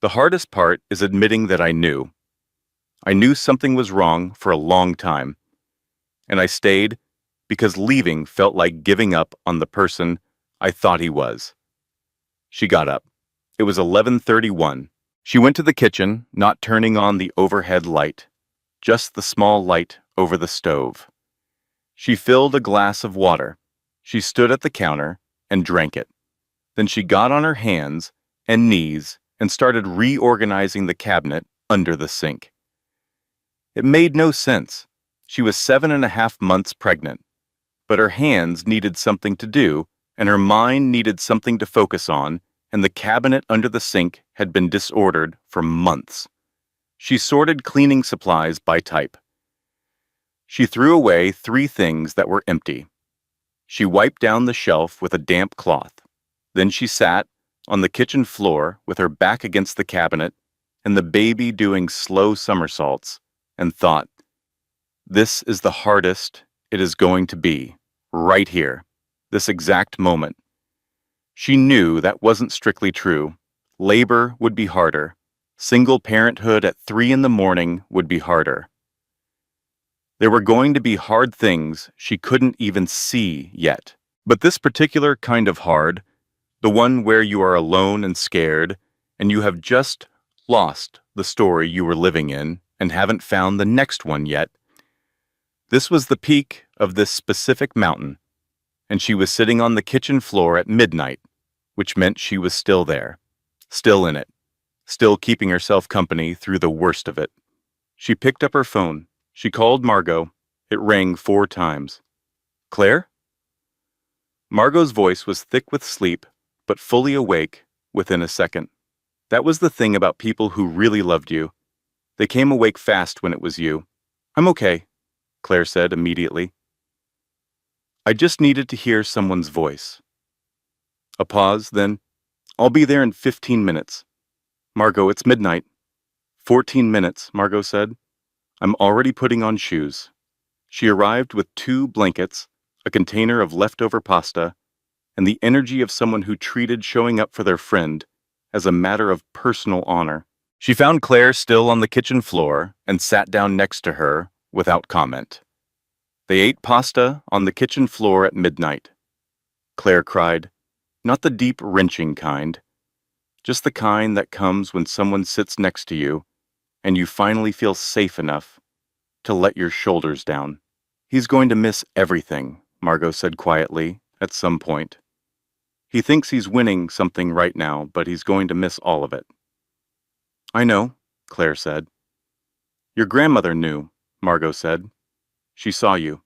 The hardest part is admitting that I knew. I knew something was wrong for a long time, and I stayed because leaving felt like giving up on the person I thought he was. She got up. It was 11:31. She went to the kitchen, not turning on the overhead light, just the small light over the stove. She filled a glass of water. She stood at the counter and drank it. Then she got on her hands and knees and started reorganizing the cabinet under the sink. It made no sense. She was 7.5 months pregnant, but her hands needed something to do, and her mind needed something to focus on, and the cabinet under the sink had been disordered for months. She sorted cleaning supplies by type. She threw away 3 things that were empty. She wiped down the shelf with a damp cloth. Then she sat on the kitchen floor with her back against the cabinet and the baby doing slow somersaults and thought, "This is the hardest it is going to be, right here, this exact moment." She knew that wasn't strictly true. Labor would be harder. Single parenthood at 3 in the morning would be harder. There were going to be hard things she couldn't even see yet. But this particular kind of hard, the one where you are alone and scared, and you have just lost the story you were living in and haven't found the next one yet. This was the peak of this specific mountain, and she was sitting on the kitchen floor at midnight, which meant she was still there, still in it, still keeping herself company through the worst of it. She picked up her phone. She called Margot. It rang 4 times. "Claire?" Margot's voice was thick with sleep, but fully awake within a second. That was the thing about people who really loved you. They came awake fast when it was you. "I'm okay," Claire said immediately. "I just needed to hear someone's voice." A pause, then, "I'll be there in 15 minutes. "Margot, it's midnight." 14 minutes, Margot said. "I'm already putting on shoes." She arrived with 2 blankets, a container of leftover pasta, and the energy of someone who treated showing up for their friend as a matter of personal honor. She found Claire still on the kitchen floor and sat down next to her without comment. They ate pasta on the kitchen floor at midnight. Claire cried, not the deep, wrenching kind, just the kind that comes when someone sits next to you and you finally feel safe enough to let your shoulders down. "He's going to miss everything," Margot said quietly at some point. "He thinks he's winning something right now, but he's going to miss all of it." "I know," Claire said. "Your grandmother knew," Margot said. "She saw you.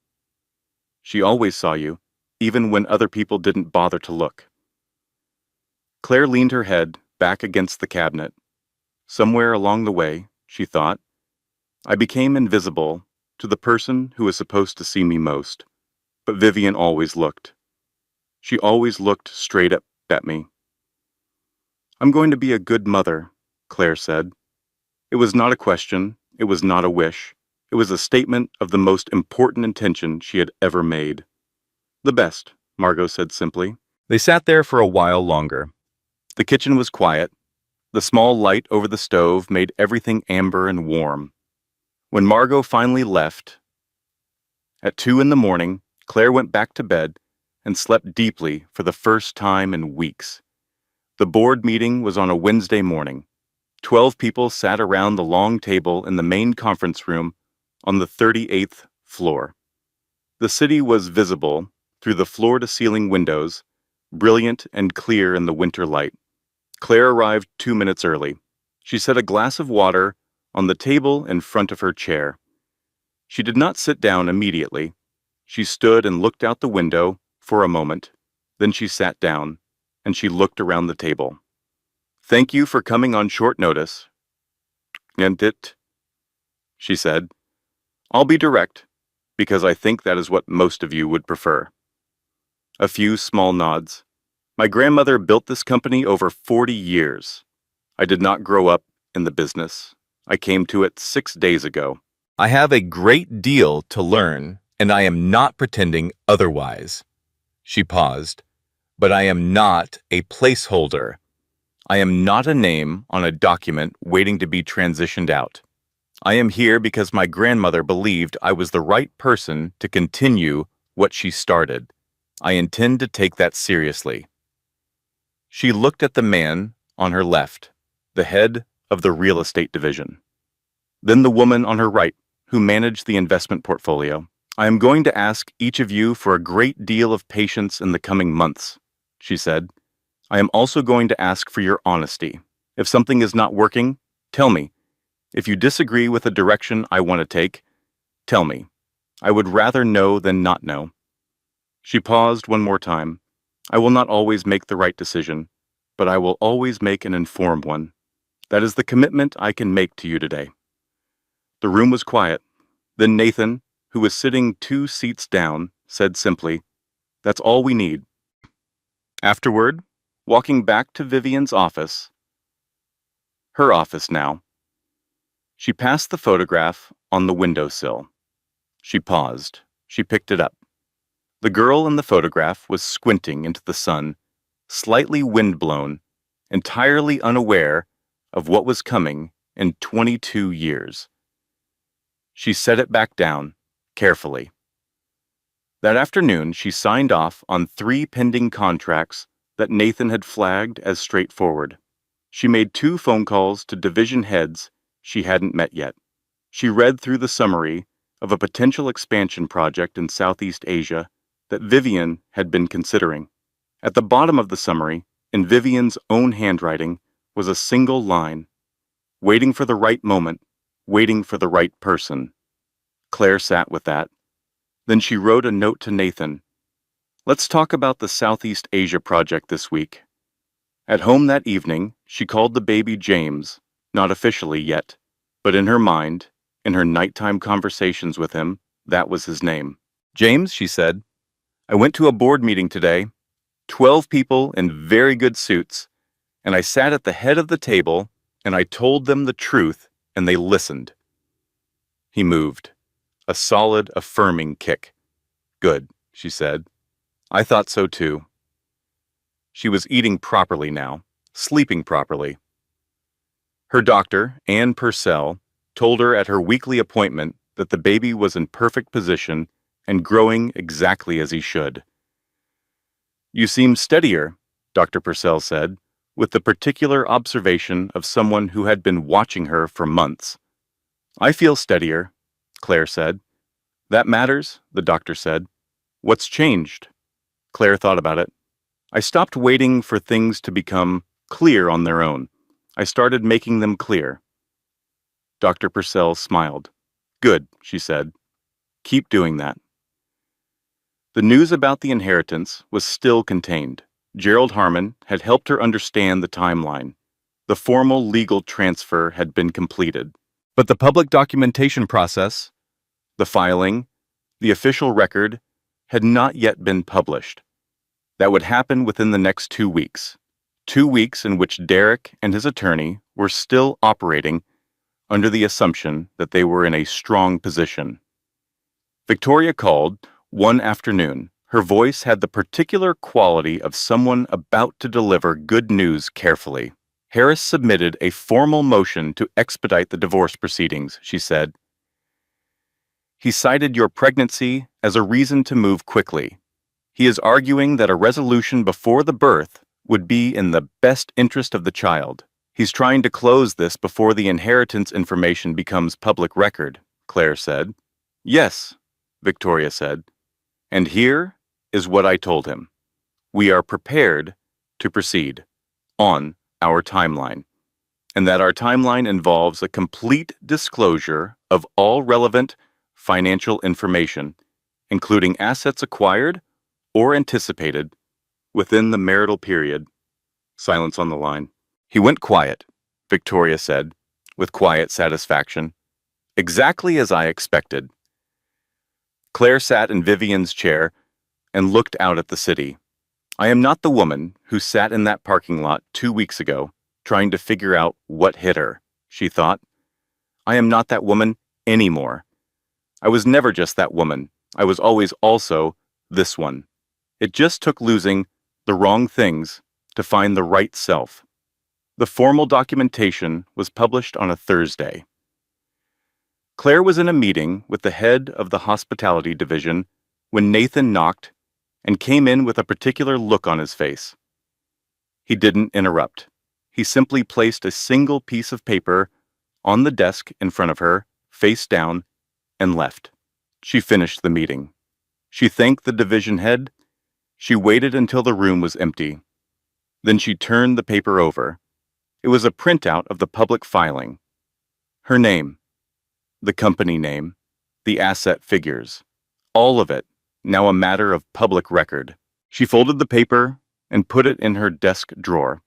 She always saw you, even when other people didn't bother to look." Claire leaned her head back against the cabinet. Somewhere along the way, she thought, I became invisible to the person who was supposed to see me most. But Vivian always looked. She always looked straight up at me. "I'm going to be a good mother," Claire said. It was not a question. It was not a wish. It was a statement of the most important intention she had ever made. "The best," Margot said simply. They sat there for a while longer. The kitchen was quiet. The small light over the stove made everything amber and warm. When Margot finally left, at 2 in the morning, Claire went back to bed and slept deeply for the first time in weeks. The board meeting was on a Wednesday morning. 12 people sat around the long table in the main conference room on the 38th floor. The city was visible through the floor-to-ceiling windows, brilliant and clear in the winter light. Claire arrived 2 minutes early. She set a glass of water on the table in front of her chair. She did not sit down immediately. She stood and looked out the window for a moment. Then she sat down, and she looked around the table. "Thank you for coming on short notice." "And it," she said. "I'll be direct, because I think that is what most of you would prefer." A few small nods. "My grandmother built this company over 40 years. I did not grow up in the business. I came to it 6 days ago. I have a great deal to learn, and I am not pretending otherwise." She paused. "But I am not a placeholder. I am not a name on a document waiting to be transitioned out. I am here because my grandmother believed I was the right person to continue what she started. I intend to take that seriously." She looked at the man on her left, the head of the real estate division. Then the woman on her right, who managed the investment portfolio. "I am going to ask each of you for a great deal of patience in the coming months," she said. "I am also going to ask for your honesty. If something is not working, tell me. If you disagree with the direction I want to take, tell me. I would rather know than not know." She paused one more time. "I will not always make the right decision, but I will always make an informed one. That is the commitment I can make to you today." The room was quiet. Then Nathan, who was sitting 2 seats down, said simply, "That's all we need." Afterward, walking back to Vivian's office, her office now, she passed the photograph on the windowsill. She paused. She picked it up. The girl in the photograph was squinting into the sun, slightly windblown, entirely unaware of what was coming in 22 years. She set it back down, carefully. That afternoon, she signed off on 3 pending contracts that Nathan had flagged as straightforward. She made 2 phone calls to division heads she hadn't met yet. She read through the summary of a potential expansion project in Southeast Asia that Vivian had been considering. At the bottom of the summary, in Vivian's own handwriting, was a single line: "Waiting for the right moment, waiting for the right person." Claire sat with that. Then she wrote a note to Nathan. "Let's talk about the Southeast Asia project this week." At home that evening, she called the baby James, not officially yet, but in her mind, in her nighttime conversations with him, that was his name. "James," she said, "I went to a board meeting today, 12 people in very good suits, and I sat at the head of the table and I told them the truth and they listened." He moved. A solid, affirming kick. "Good," she said. "I thought so too." She was eating properly now, sleeping properly. Her doctor, Ann Purcell, told her at her weekly appointment that the baby was in perfect position and growing exactly as he should. "You seem steadier," Dr. Purcell said, with the particular observation of someone who had been watching her for months. "I feel steadier," Claire said. "That matters," the doctor said. "What's changed?" Claire thought about it. "I stopped waiting for things to become clear on their own. I started making them clear." Dr. Purcell smiled. "Good," she said. "Keep doing that." The news about the inheritance was still contained. Gerald Harmon had helped her understand the timeline. The formal legal transfer had been completed. But the public documentation process, the filing, the official record, had not yet been published. That would happen within the next 2 weeks. 2 weeks in which Derek and his attorney were still operating under the assumption that they were in a strong position. Victoria called one afternoon. Her voice had the particular quality of someone about to deliver good news carefully. "Harris submitted a formal motion to expedite the divorce proceedings," she said. "He cited your pregnancy as a reason to move quickly. He is arguing that a resolution before the birth would be in the best interest of the child. He's trying to close this before the inheritance information becomes public record," Claire said. "Yes," Victoria said. "And here is what I told him. We are prepared to proceed on our timeline, and that our timeline involves a complete disclosure of all relevant financial information, including assets acquired or anticipated within the marital period." Silence on the line. "He went quiet," Victoria said, with quiet satisfaction. "Exactly as I expected." Claire sat in Vivian's chair and looked out at the city. "I am not the woman who sat in that parking lot 2 weeks ago trying to figure out what hit her," she thought. "I am not that woman anymore. I was never just that woman. I was always also this one. It just took losing the wrong things to find the right self." The formal documentation was published on a Thursday. Claire was in a meeting with the head of the hospitality division when Nathan knocked and came in with a particular look on his face. He didn't interrupt. He simply placed a single piece of paper on the desk in front of her, face down, and left. She finished the meeting. She thanked the division head. She waited until the room was empty. Then she turned the paper over. It was a printout of the public filing. Her name, the company name, the asset figures, all of it, now a matter of public record. She folded the paper and put it in her desk drawer.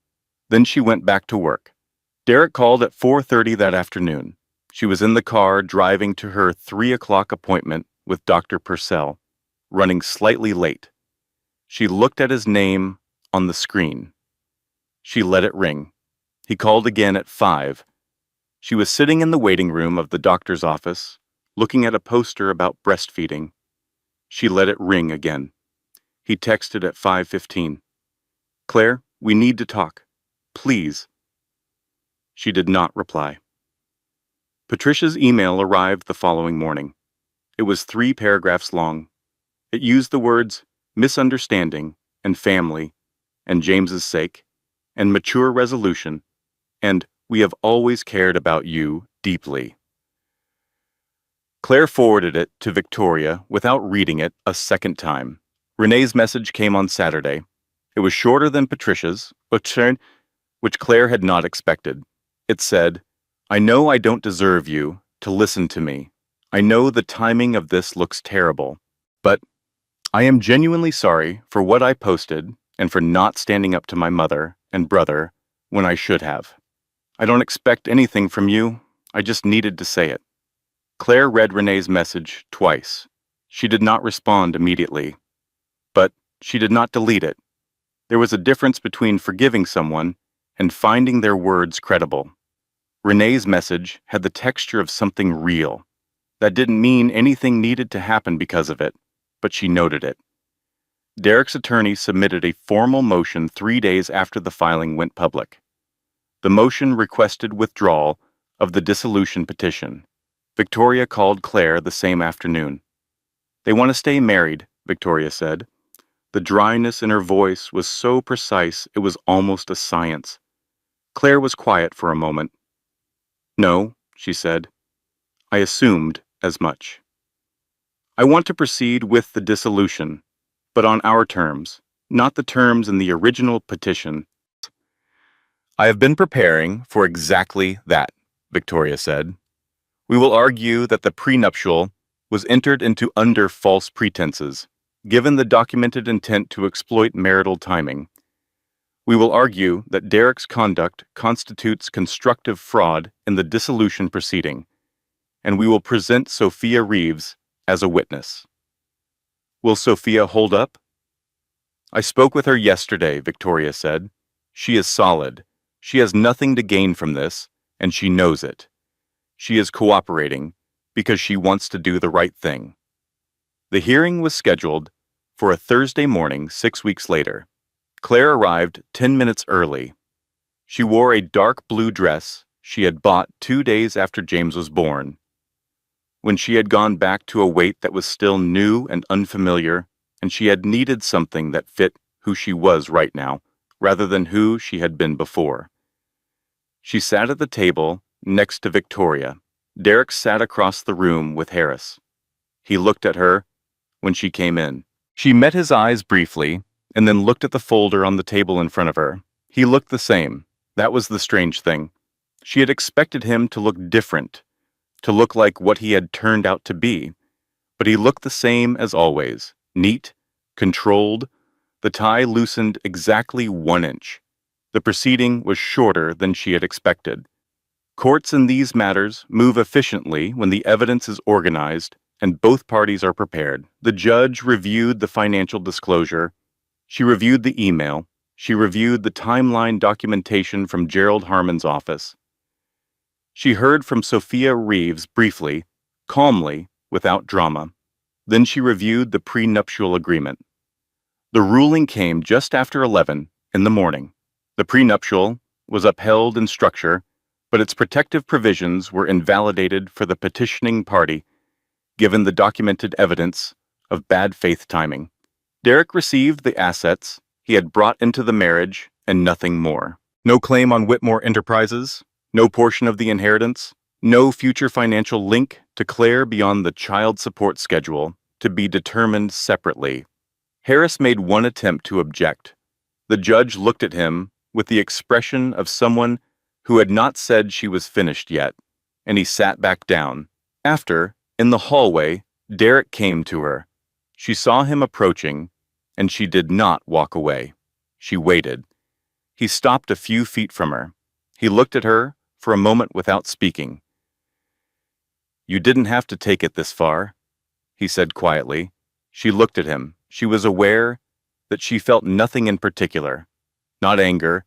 Then she went back to work. Derek called at 4:30 that afternoon. She was in the car driving to her 3 o'clock appointment with Dr. Purcell, running slightly late. She looked at his name on the screen. She let it ring. He called again at 5. She was sitting in the waiting room of the doctor's office, looking at a poster about breastfeeding. She let it ring again. He texted at 5:15. "Claire, we need to talk. Please." She did not reply. Patricia's email arrived the following morning. It was 3 paragraphs long. It used the words misunderstanding and family and James's sake and mature resolution and we have always cared about you deeply. Claire forwarded it to Victoria without reading it a second time. Renee's message came on Saturday. It was shorter than Patricia's, which Claire had not expected. It said, "I know I don't deserve you to listen to me. I know the timing of this looks terrible, but I am genuinely sorry for what I posted and for not standing up to my mother and brother when I should have. I don't expect anything from you. I just needed to say it." Claire read Renee's message twice. She did not respond immediately, but she did not delete it. There was a difference between forgiving someone and finding their words credible. Renee's message had the texture of something real. That didn't mean anything needed to happen because of it, but she noted it. Derek's attorney submitted a formal motion 3 days after the filing went public. The motion requested withdrawal of the dissolution petition. Victoria called Claire the same afternoon. "They want to stay married," Victoria said. The dryness in her voice was so precise it was almost a science. Claire was quiet for a moment. "No," she said. "I assumed as much. I want to proceed with the dissolution, but on our terms, not the terms in the original petition." "I have been preparing for exactly that," Victoria said. "We will argue that the prenuptial was entered into under false pretenses, given the documented intent to exploit marital timing. We will argue that Derek's conduct constitutes constructive fraud in the dissolution proceeding, and we will present Sophia Reeves as a witness." "Will Sophia hold up?" "I spoke with her yesterday," Victoria said. "She is solid. She has nothing to gain from this, and she knows it. She is cooperating because she wants to do the right thing." The hearing was scheduled for a Thursday morning 6 weeks later. Claire arrived 10 minutes early. She wore a dark blue dress she had bought 2 days after James was born. When she had gone back to a weight that was still new and unfamiliar, and she had needed something that fit who she was right now, rather than who she had been before. She sat at the table next to Victoria. Derek sat across the room with Harris. He looked at her when she came in. She met his eyes briefly, and then looked at the folder on the table in front of her. He looked the same. That was the strange thing. She had expected him to look different, to look like what he had turned out to be. But he looked the same as always, neat, controlled. The tie loosened exactly 1 inch. The proceeding was shorter than she had expected. Courts in these matters move efficiently when the evidence is organized and both parties are prepared. The judge reviewed the financial disclosure. She reviewed the email. She reviewed the timeline documentation from Gerald Harmon's office. She heard from Sophia Reeves briefly, calmly, without drama. Then she reviewed the prenuptial agreement. The ruling came just after 11 in the morning. The prenuptial was upheld in structure, but its protective provisions were invalidated for the petitioning party, given the documented evidence of bad faith timing. Derek received the assets he had brought into the marriage and nothing more. No claim on Whitmore Enterprises, no portion of the inheritance, no future financial link to Claire beyond the child support schedule to be determined separately. Harris made one attempt to object. The judge looked at him with the expression of someone who had not said she was finished yet, and he sat back down. After, in the hallway, Derek came to her. She saw him approaching, and she did not walk away. She waited. He stopped a few feet from her. He looked at her for a moment without speaking. "You didn't have to take it this far," he said quietly. She looked at him. She was aware that she felt nothing in particular. Not anger,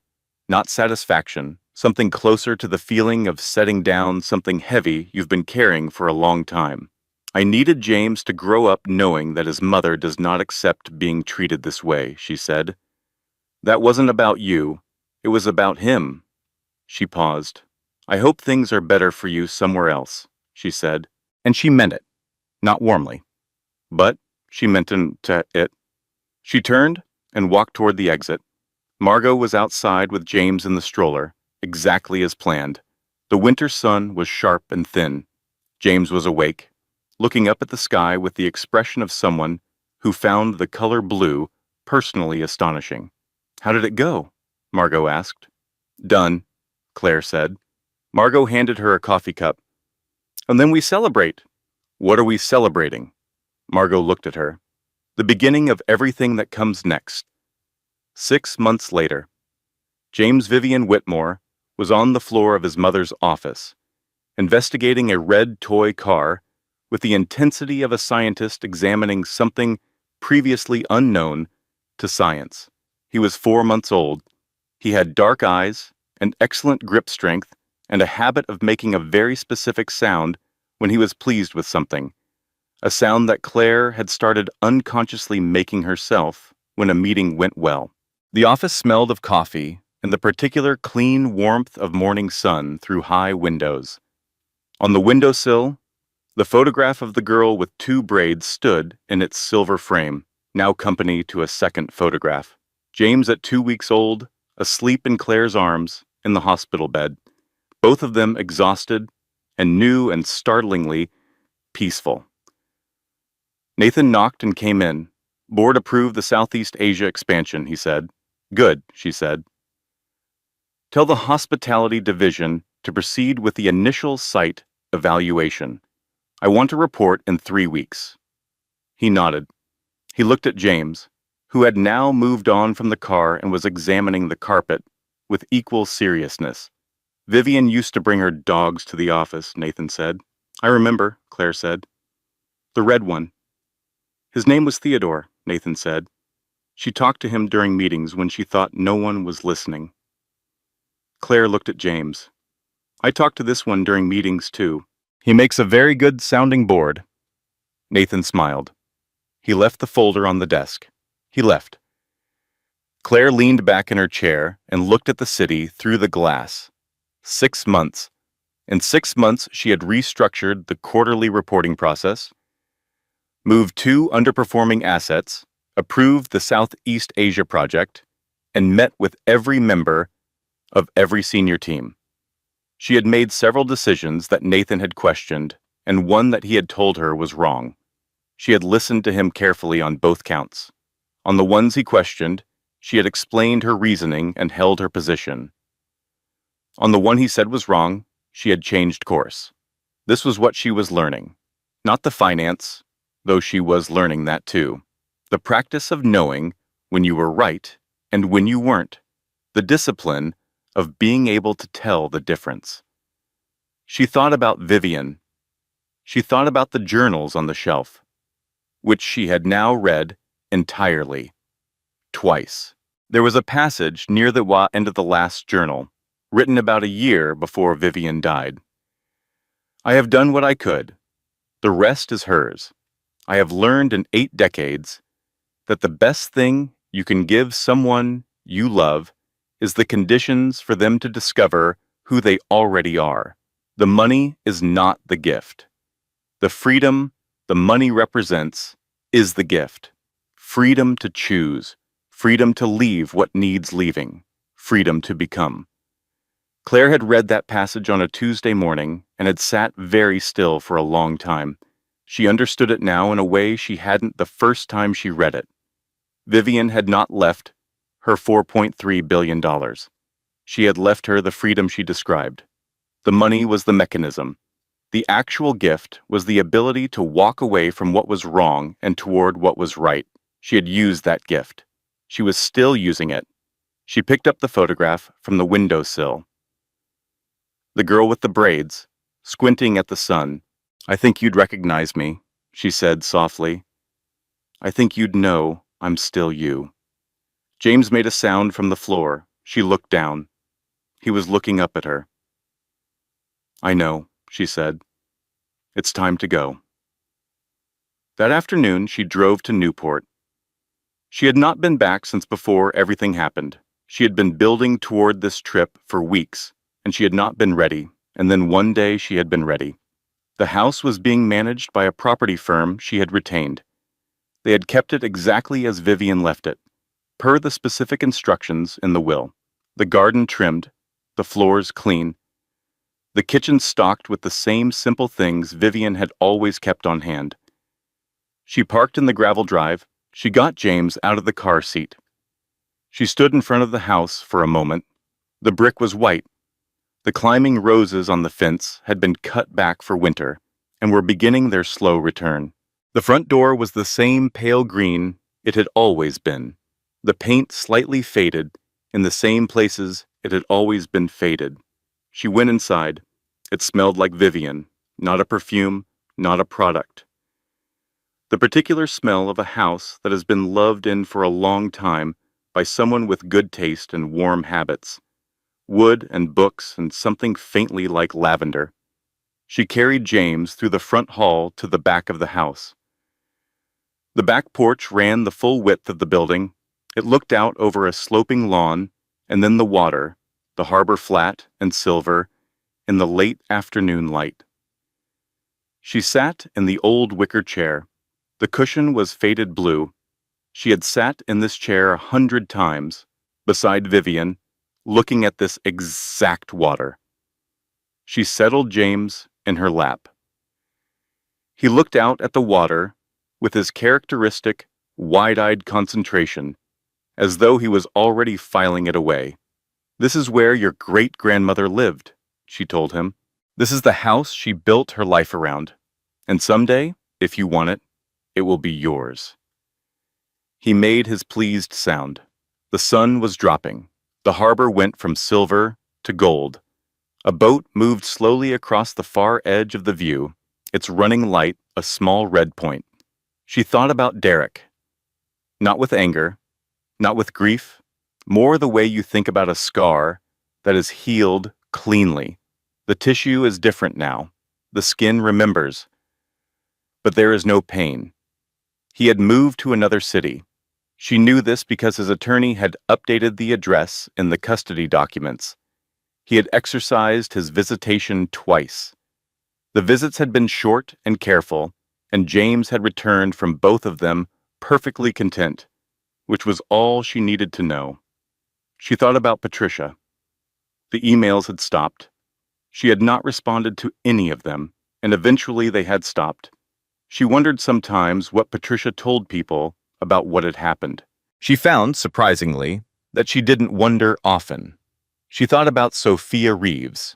not satisfaction, something closer to the feeling of setting down something heavy you've been carrying for a long time. "I needed James to grow up knowing that his mother does not accept being treated this way," she said. "That wasn't about you. It was about him." She paused. "I hope things are better for you somewhere else," she said. And she meant it, not warmly. But she meant it. She turned and walked toward the exit. Margot was outside with James in the stroller, exactly as planned. The winter sun was sharp and thin. James was awake, looking up at the sky with the expression of someone who found the color blue personally astonishing. "How did it go?" Margot asked. "Done," Claire said. Margot handed her a coffee cup. "And then we celebrate." "What are we celebrating?" Margot looked at her. "The beginning of everything that comes next." 6 months later, James Vivian Whitmore was on the floor of his mother's office, investigating a red toy car with the intensity of a scientist examining something previously unknown to science. He was 4 months old. He had dark eyes, an excellent grip strength, and a habit of making a very specific sound when he was pleased with something, a sound that Claire had started unconsciously making herself when a meeting went well. The office smelled of coffee and the particular clean warmth of morning sun through high windows. On the windowsill, the photograph of the girl with 2 braids stood in its silver frame, now company to a second photograph. James at 2 weeks old, asleep in Claire's arms in the hospital bed, both of them exhausted and new and startlingly peaceful. Nathan knocked and came in. "Board approved the Southeast Asia expansion," he said. "Good," she said. "Tell the hospitality division to proceed with the initial site evaluation. I want a report in 3 weeks." He nodded. He looked at James, who had now moved on from the car and was examining the carpet with equal seriousness. "Vivian used to bring her dogs to the office," Nathan said. "I remember," Claire said. "The red one." "His name was Theodore," Nathan said. She talked to him during meetings when she thought no one was listening. Claire looked at James. "I talked to this one during meetings too. He makes a very good sounding board." Nathan smiled. He left the folder on the desk. He left. Claire leaned back in her chair and looked at the city through the glass. 6 months. In 6 months, she had restructured the quarterly reporting process, moved 2 underperforming assets, approved the Southeast Asia project, and met with every member of every senior team. She had made several decisions that Nathan had questioned, and one that he had told her was wrong. She had listened to him carefully on both counts. On the ones he questioned, she had explained her reasoning and held her position. On the one he said was wrong, she had changed course. This was what she was learning. Not the finance, though she was learning that too. The practice of knowing when you were right and when you weren't. The discipline of being able to tell the difference. She thought about Vivian. She thought about the journals on the shelf, which she had now read entirely. Twice. There was a passage near the end of the last journal, written about a year before Vivian died. "I have done what I could. The rest is hers. I have learned in 8 decades that the best thing you can give someone you love is the conditions for them to discover who they already are. The money is not the gift. The freedom the money represents is the gift. Freedom to choose, freedom to leave what needs leaving, freedom to become." Claire had read that passage on a Tuesday morning and had sat very still for a long time. She understood it now in a way she hadn't the first time she read it. Vivian had not left her $4.3 billion. She had left her the freedom she described. The money was the mechanism. The actual gift was the ability to walk away from what was wrong and toward what was right. She had used that gift. She was still using it. She picked up the photograph from the windowsill. The girl with the braids, squinting at the sun. "I think you'd recognize me," she said softly. "I think you'd know I'm still you." James made a sound from the floor. She looked down. He was looking up at her. "I know," she said. "It's time to go." That afternoon, she drove to Newport. She had not been back since before everything happened. She had been building toward this trip for weeks, and she had not been ready, and then one day she had been ready. The house was being managed by a property firm she had retained. They had kept it exactly as Vivian left it, per the specific instructions in the will. The garden trimmed, the floors clean, the kitchen stocked with the same simple things Vivian had always kept on hand. She parked in the gravel drive. She got James out of the car seat. She stood in front of the house for a moment. The brick was white. The climbing roses on the fence had been cut back for winter and were beginning their slow return. The front door was the same pale green it had always been. The paint slightly faded in the same places it had always been faded. She went inside. It smelled like Vivian, not a perfume, not a product. The particular smell of a house that has been loved in for a long time by someone with good taste and warm habits. Wood and books and something faintly like lavender. She carried James through the front hall to the back of the house. The back porch ran the full width of the building. It looked out over a sloping lawn, and then the water, the harbor flat and silver, in the late afternoon light. She sat in the old wicker chair. The cushion was faded blue. She had sat in this chair 100 times, beside Vivian, looking at this exact water. She settled James in her lap. He looked out at the water with his characteristic, wide-eyed concentration, as though he was already filing it away. "This is where your great-grandmother lived," she told him. "This is the house she built her life around. And someday, if you want it, it will be yours." He made his pleased sound. The sun was dropping. The harbor went from silver to gold. A boat moved slowly across the far edge of the view, its running light a small red point. She thought about Derek. Not with anger, not with grief, more the way you think about a scar that is healed cleanly. The tissue is different now. The skin remembers. But there is no pain. He had moved to another city. She knew this because his attorney had updated the address in the custody documents. He had exercised his visitation twice. The visits had been short and careful, and James had returned from both of them perfectly content, which was all she needed to know. She thought about Patricia. The emails had stopped. She had not responded to any of them, and eventually they had stopped. She wondered sometimes what Patricia told people about what had happened. She found, surprisingly, that she didn't wonder often. She thought about Sophia Reeves.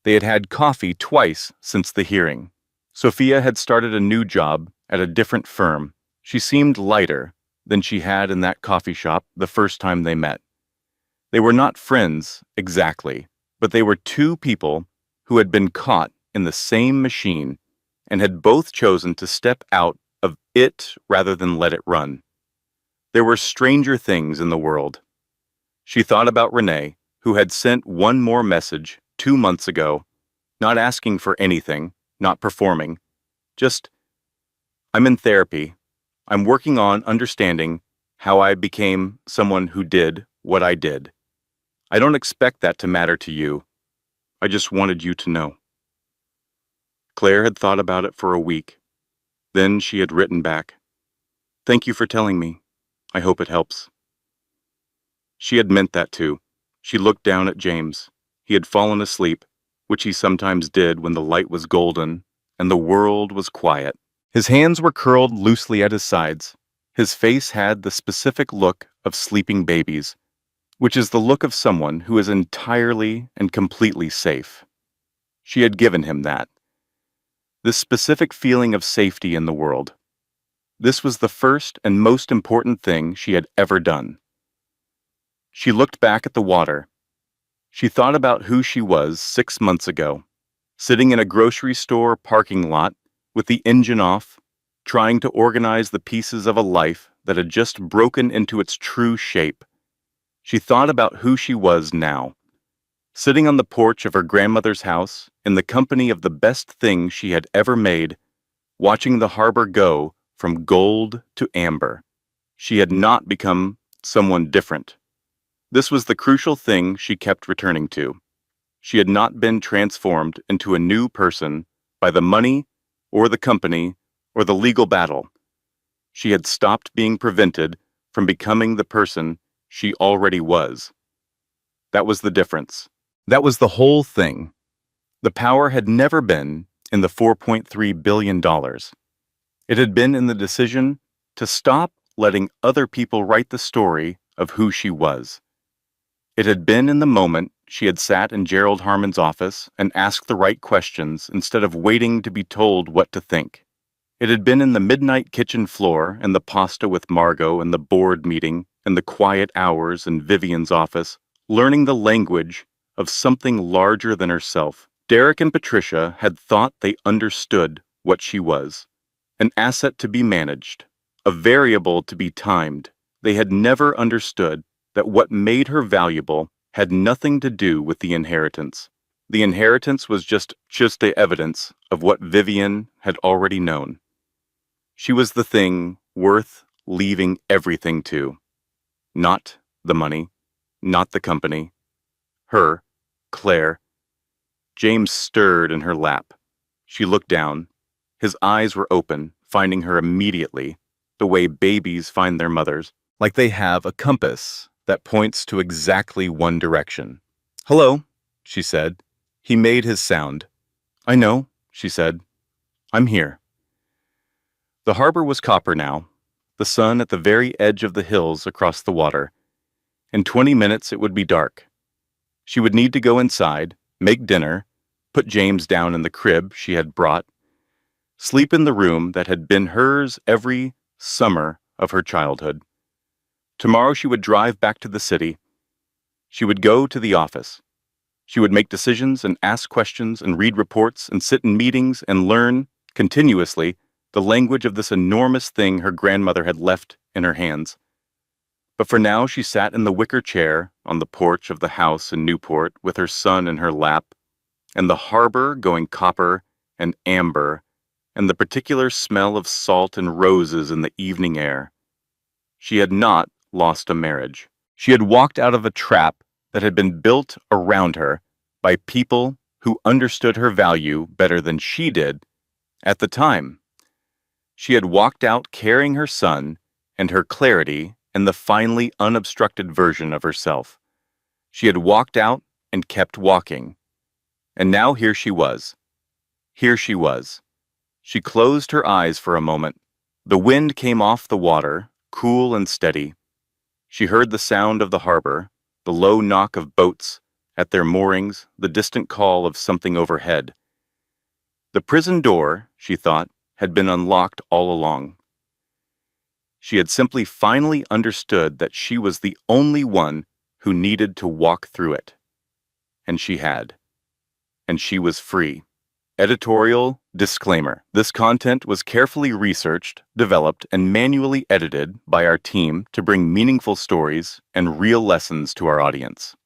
They had had coffee twice since the hearing. Sophia had started a new job at a different firm. She seemed lighter than she had in that coffee shop the first time they met. They were not friends, exactly, but they were two people who had been caught in the same machine and had both chosen to step out of it rather than let it run. There were stranger things in the world. She thought about Renee, who had sent one more message 2 months ago, not asking for anything, not performing, just, "I'm in therapy. I'm working on understanding how I became someone who did what I did. I don't expect that to matter to you. I just wanted you to know." Claire had thought about it for a week. Then she had written back, "Thank you for telling me. I hope it helps." She had meant that too. She looked down at James. He had fallen asleep, which he sometimes did when the light was golden and the world was quiet. His hands were curled loosely at his sides. His face had the specific look of sleeping babies, which is the look of someone who is entirely and completely safe. She had given him that. This specific feeling of safety in the world. This was the first and most important thing she had ever done. She looked back at the water. She thought about who she was 6 months ago, sitting in a grocery store parking lot with the engine off, trying to organize the pieces of a life that had just broken into its true shape. She thought about who she was now, sitting on the porch of her grandmother's house in the company of the best thing she had ever made, watching the harbor go from gold to amber. She had not become someone different. This was the crucial thing she kept returning to. She had not been transformed into a new person by the money or the company or the legal battle. She had stopped being prevented from becoming the person she already was. That was the difference. That was the whole thing. The power had never been in the $4.3 billion. It had been in the decision to stop letting other people write the story of who she was. It had been in the moment she had sat in Gerald Harmon's office and asked the right questions instead of waiting to be told what to think. It had been in the midnight kitchen floor and the pasta with Margot and the board meeting and the quiet hours in Vivian's office, learning the language of something larger than herself. Derek and Patricia had thought they understood what she was. An asset to be managed, a variable to be timed. They had never understood that what made her valuable had nothing to do with the inheritance. The inheritance was just the evidence of what Vivian had already known. She was the thing worth leaving everything to. Not the money, not the company. Her, Claire. James stirred in her lap. She looked down. His eyes were open, finding her immediately, the way babies find their mothers, like they have a compass that points to exactly one direction. "Hello," she said. He made his sound. "I know," she said. "I'm here." The harbor was copper now, the sun at the very edge of the hills across the water. In 20 minutes it would be dark. She would need to go inside, make dinner, put James down in the crib she had brought, sleep in the room that had been hers every summer of her childhood. Tomorrow she would drive back to the city. She would go to the office. She would make decisions and ask questions and read reports and sit in meetings and learn, continuously, the language of this enormous thing her grandmother had left in her hands. But for now she sat in the wicker chair on the porch of the house in Newport with her son in her lap, and the harbor going copper and amber, and the particular smell of salt and roses in the evening air. She had not lost a marriage. She had walked out of a trap that had been built around her by people who understood her value better than she did at the time. She had walked out carrying her son and her clarity and the finally unobstructed version of herself. She had walked out and kept walking. And now here she was. Here she was. She closed her eyes for a moment. The wind came off the water, cool and steady. She heard the sound of the harbor, the low knock of boats at their moorings, the distant call of something overhead. The prison door, she thought, had been unlocked all along. She had simply finally understood that she was the only one who needed to walk through it. And she had. And she was free. Editorial disclaimer. This content was carefully researched, developed, and manually edited by our team to bring meaningful stories and real lessons to our audience.